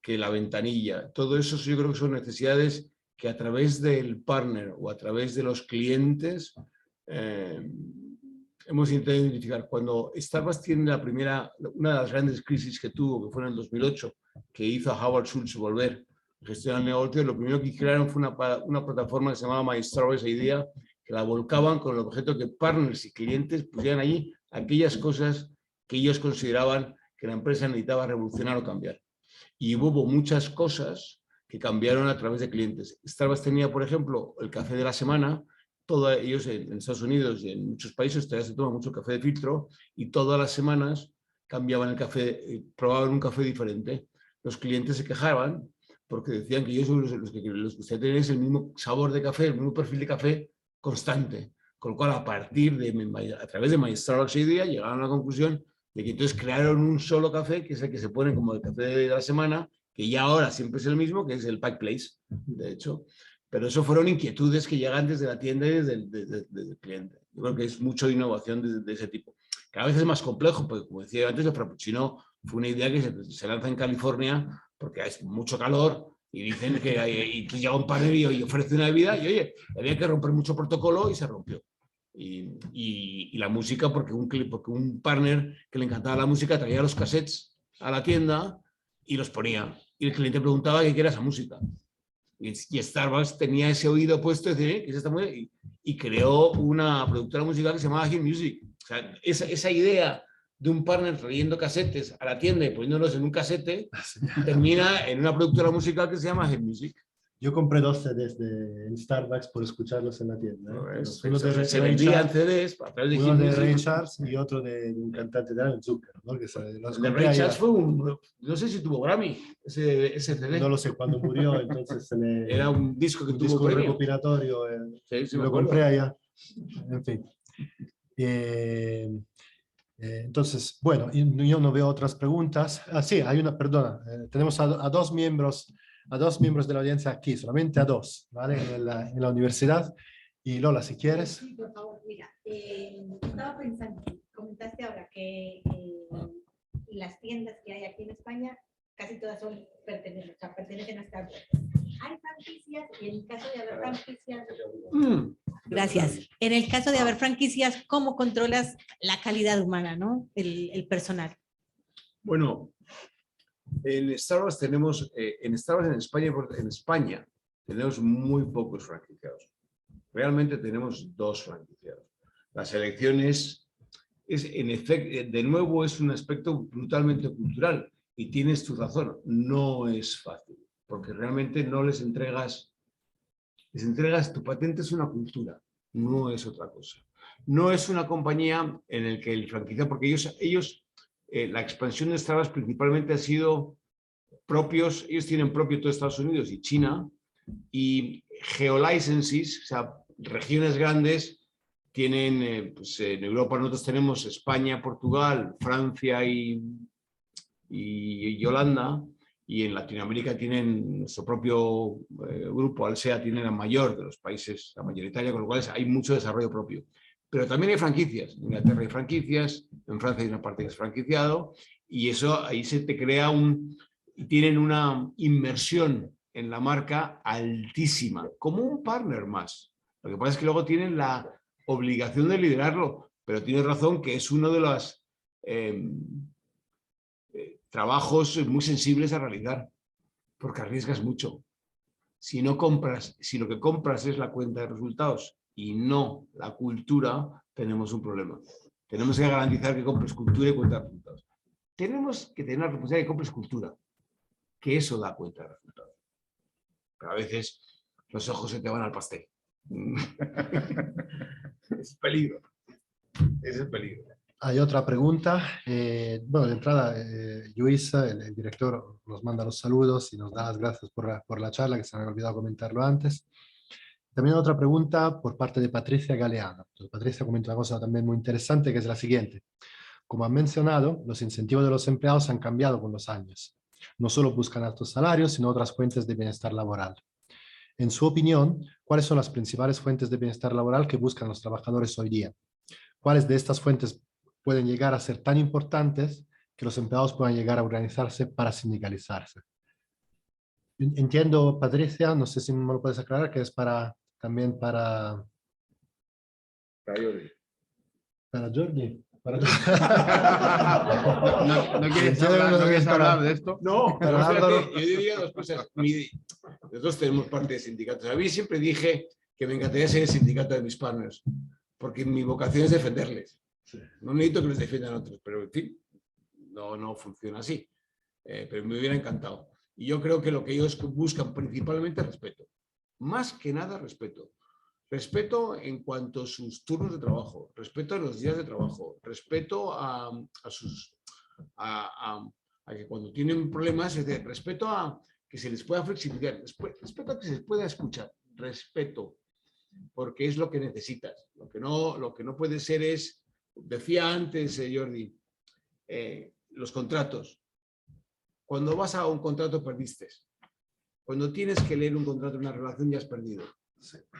que la ventanilla, todo eso yo creo que son necesidades que a través del partner o a través de los clientes hemos intentado identificar. Cuando Starbucks tiene una de las grandes crisis que tuvo, que fue en el 2008, que hizo a Howard Schultz volver a gestionar el negocio, lo primero que crearon fue una plataforma que se llamaba My Starbucks Idea, que la volcaban con el objeto que partners y clientes pusieran allí aquellas cosas que ellos consideraban que la empresa necesitaba revolucionar o cambiar. Y hubo muchas cosas que cambiaron a través de clientes. Starbucks tenía, por ejemplo, el café de la semana. Todos ellos en Estados Unidos y en muchos países todavía se toma mucho café de filtro y todas las semanas cambiaban el café, probaban un café diferente. Los clientes se quejaban porque decían que ellos los que ustedes tenían el mismo sabor de café, el mismo perfil de café constante. Con lo cual, a través de My Starbucks Idea, llegaron a la conclusión de que entonces crearon un solo café, que es el que se pone como el café de la semana, que ya ahora siempre es el mismo, que es el Pike Place, de hecho. Pero eso fueron inquietudes que llegan desde la tienda y desde el cliente. Yo creo que es mucho innovación de ese tipo. Cada vez es más complejo, porque como decía antes, el Frappuccino fue una idea que se lanza en California porque hay mucho calor y dicen que llega un partner y ofrece una bebida y oye, había que romper mucho protocolo y se rompió. Y la música, porque un partner que le encantaba la música traía los cassettes a la tienda y los ponía. Y el cliente preguntaba qué era esa música. Y Starbucks tenía ese oído puesto y decía, ¿qué es esta música? Y creó una productora musical que se llamaba Hit Music. O sea, esa idea de un partner trayendo casetes a la tienda y poniéndolos en un casete termina en una productora musical que se llama Hit Music. Yo compré 2 CDs en Starbucks por escucharlos en la tienda. Se vendían CDs a través de uno de Ray Charles y otro de un cantante de Zucker, ¿no? Que el de Ray Charles fue no sé si tuvo Grammy ese CD. No lo sé, cuando murió, entonces era un disco que tuvo disco premio. recopilatorio. Sí, lo compré allá. En fin. Entonces, bueno, yo no veo otras preguntas. Ah, sí, hay una, perdona, tenemos a dos miembros de la audiencia aquí, solamente a dos, ¿vale? En la universidad. Y Lola, si quieres. Sí, por favor, mira, estaba pensando, comentaste ahora que las tiendas que hay aquí en España casi todas pertenecen a Starbucks. Hay franquicias y en el caso de haber franquicias... Gracias. En el caso de haber franquicias, ¿cómo controlas la calidad humana, ¿no? El personal. Bueno, en Starbucks tenemos, en España tenemos muy pocos franquiciados. Realmente tenemos 2 franquiciados. La selección es en efecto, de nuevo, es un aspecto brutalmente cultural y tienes tu razón, no es fácil, porque realmente no les entregas tu patente, es una cultura, no es otra cosa. No es una compañía en la que el franquiciado, porque ellos la expansión de Starbucks principalmente ha sido propios, ellos tienen propio todo Estados Unidos y China, y geolicenses, o sea, regiones grandes, tienen, pues en Europa nosotros tenemos España, Portugal, Francia y Holanda, y en Latinoamérica tienen nuestro propio grupo, Alsea, tiene la mayor de los países, la mayoritaria, con lo cual hay mucho desarrollo propio. Pero también hay franquicias, en Inglaterra hay franquicias, en Francia hay una parte que es franquiciado, y eso ahí se te crea tienen una inmersión en la marca altísima, como un partner más. Lo que pasa es que luego tienen la obligación de liderarlo, pero tienes razón que es uno de los trabajos muy sensibles a realizar, porque arriesgas mucho. Si no compras, si lo que compras es la cuenta de resultados y no la cultura, tenemos un problema. Tenemos que garantizar que compres cultura y cuenta de resultados. Tenemos que tener la responsabilidad de que compres cultura, que eso da cuenta de resultados. Pero a veces los ojos se te van al pastel. Es peligro. Ese es el peligro. Hay otra pregunta. Bueno, de entrada, Luisa, el director, nos manda los saludos y nos da las gracias por la charla, que se me había olvidado comentarlo antes. También otra pregunta por parte de Patricia Galeano. Entonces, Patricia comenta una cosa también muy interesante, que es la siguiente. Como han mencionado, los incentivos de los empleados han cambiado con los años. No solo buscan altos salarios, sino otras fuentes de bienestar laboral. En su opinión, ¿cuáles son las principales fuentes de bienestar laboral que buscan los trabajadores hoy día? ¿Cuáles de estas fuentes pueden llegar a ser tan importantes que los empleados puedan llegar a organizarse para sindicalizarse? Entiendo, Patricia, no sé si me lo puedes aclarar, que es también para Jordi. ¿Para Jordi? ¿No quieres hablar de esto? No, pero fíjate, yo diría 2 cosas. Nosotros tenemos parte de sindicatos. A mí siempre dije que me encantaría ser el sindicato de mis partners, porque mi vocación es defenderles. No necesito que los defiendan otros, pero en fin, no funciona así. Pero me hubiera encantado. Y yo creo que lo que ellos buscan principalmente es respeto. Más que nada respeto. Respeto en cuanto a sus turnos de trabajo, respeto a los días de trabajo, respeto a que cuando tienen problemas, respeto a que se les pueda flexibilizar, respeto a que se les pueda escuchar, respeto, porque es lo que necesitas. Lo que no puede ser es, decía antes Jordi, los contratos. Cuando vas a un contrato perdiste. Cuando tienes que leer un contrato en una relación ya has perdido.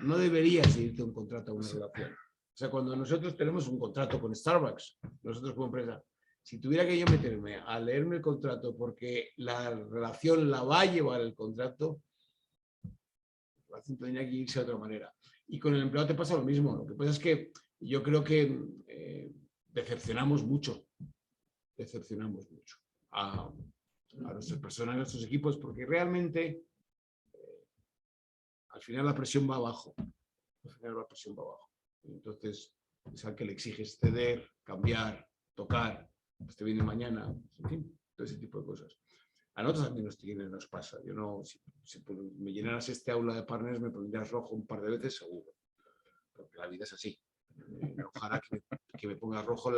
No deberías irte a un contrato a una relación. O sea, cuando nosotros tenemos un contrato con Starbucks, nosotros como empresa, si tuviera que yo meterme a leerme el contrato porque la relación la va a llevar el contrato, la relación tendría que irse de otra manera. Y con el empleado te pasa lo mismo. Lo que pasa es que yo creo que decepcionamos mucho a nuestras personas, a nuestros equipos, porque realmente al final la presión va abajo. Entonces, es al que le exiges ceder, cambiar, tocar, pues te viene mañana, en fin, todo ese tipo de cosas. A nosotros también nos pasa. Yo no, si me llenaras este aula de partners, me pondrías rojo un par de veces seguro. Porque la vida es así. Ojalá que me pongas rojo,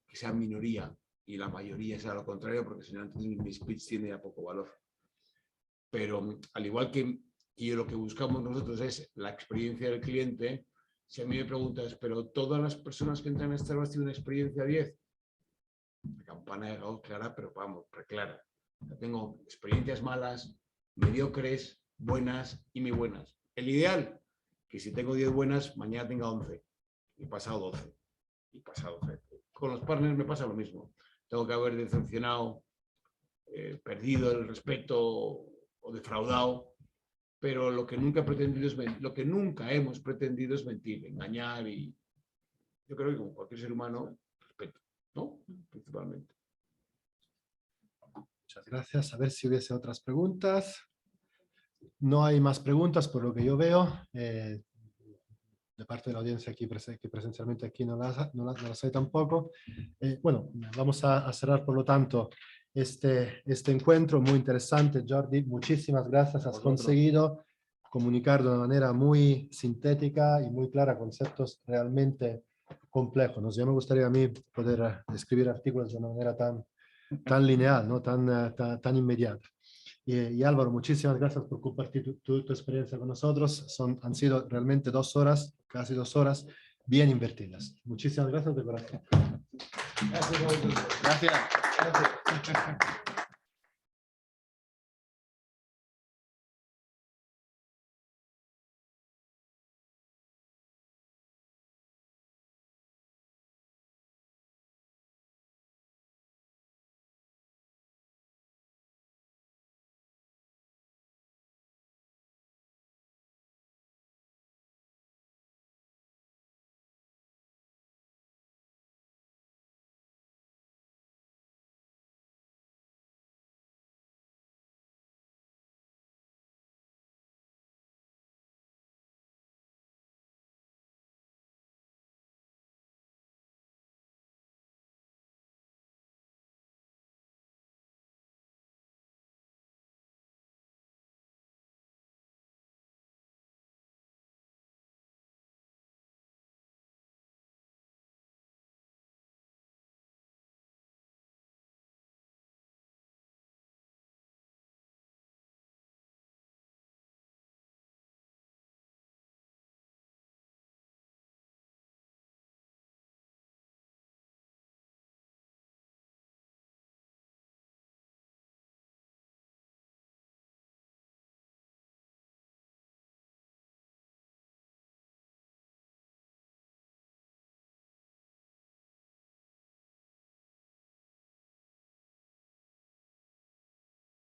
que sea minoría y la mayoría sea lo contrario, porque si no, entonces mi speech tiene ya poco valor. Pero al igual que lo que buscamos nosotros es la experiencia del cliente, si a mí me preguntas, pero todas las personas que entran a Starbucks tienen una experiencia 10, La campana de Gauss clara, pero vamos, preclara. Tengo experiencias malas, mediocres, buenas y muy buenas. El ideal, que si tengo 10 buenas, mañana tenga 11. Y pasado 12. Y pasado 13. Con los partners me pasa lo mismo. Tengo que haber decepcionado, perdido el respeto o defraudado, pero lo que nunca hemos pretendido es mentir, engañar, y yo creo que como cualquier ser humano, respeto, ¿no? Principalmente. Muchas gracias. A ver si hubiese otras preguntas. No hay más preguntas por lo que yo veo. De parte de la audiencia aquí que presencialmente aquí no las hay tampoco. Bueno, vamos a cerrar por lo tanto este encuentro muy interesante. Jordi, muchísimas gracias. Has conseguido comunicar de una manera muy sintética y muy clara conceptos realmente complejos. Ya me gustaría a mí poder escribir artículos de una manera tan lineal, ¿no? tan inmediata. Y Álvaro, muchísimas gracias por compartir tu experiencia con nosotros. Han sido realmente 2 horas, casi 2 horas, bien invertidas. Muchísimas gracias de corazón. Gracias a vosotros. Gracias.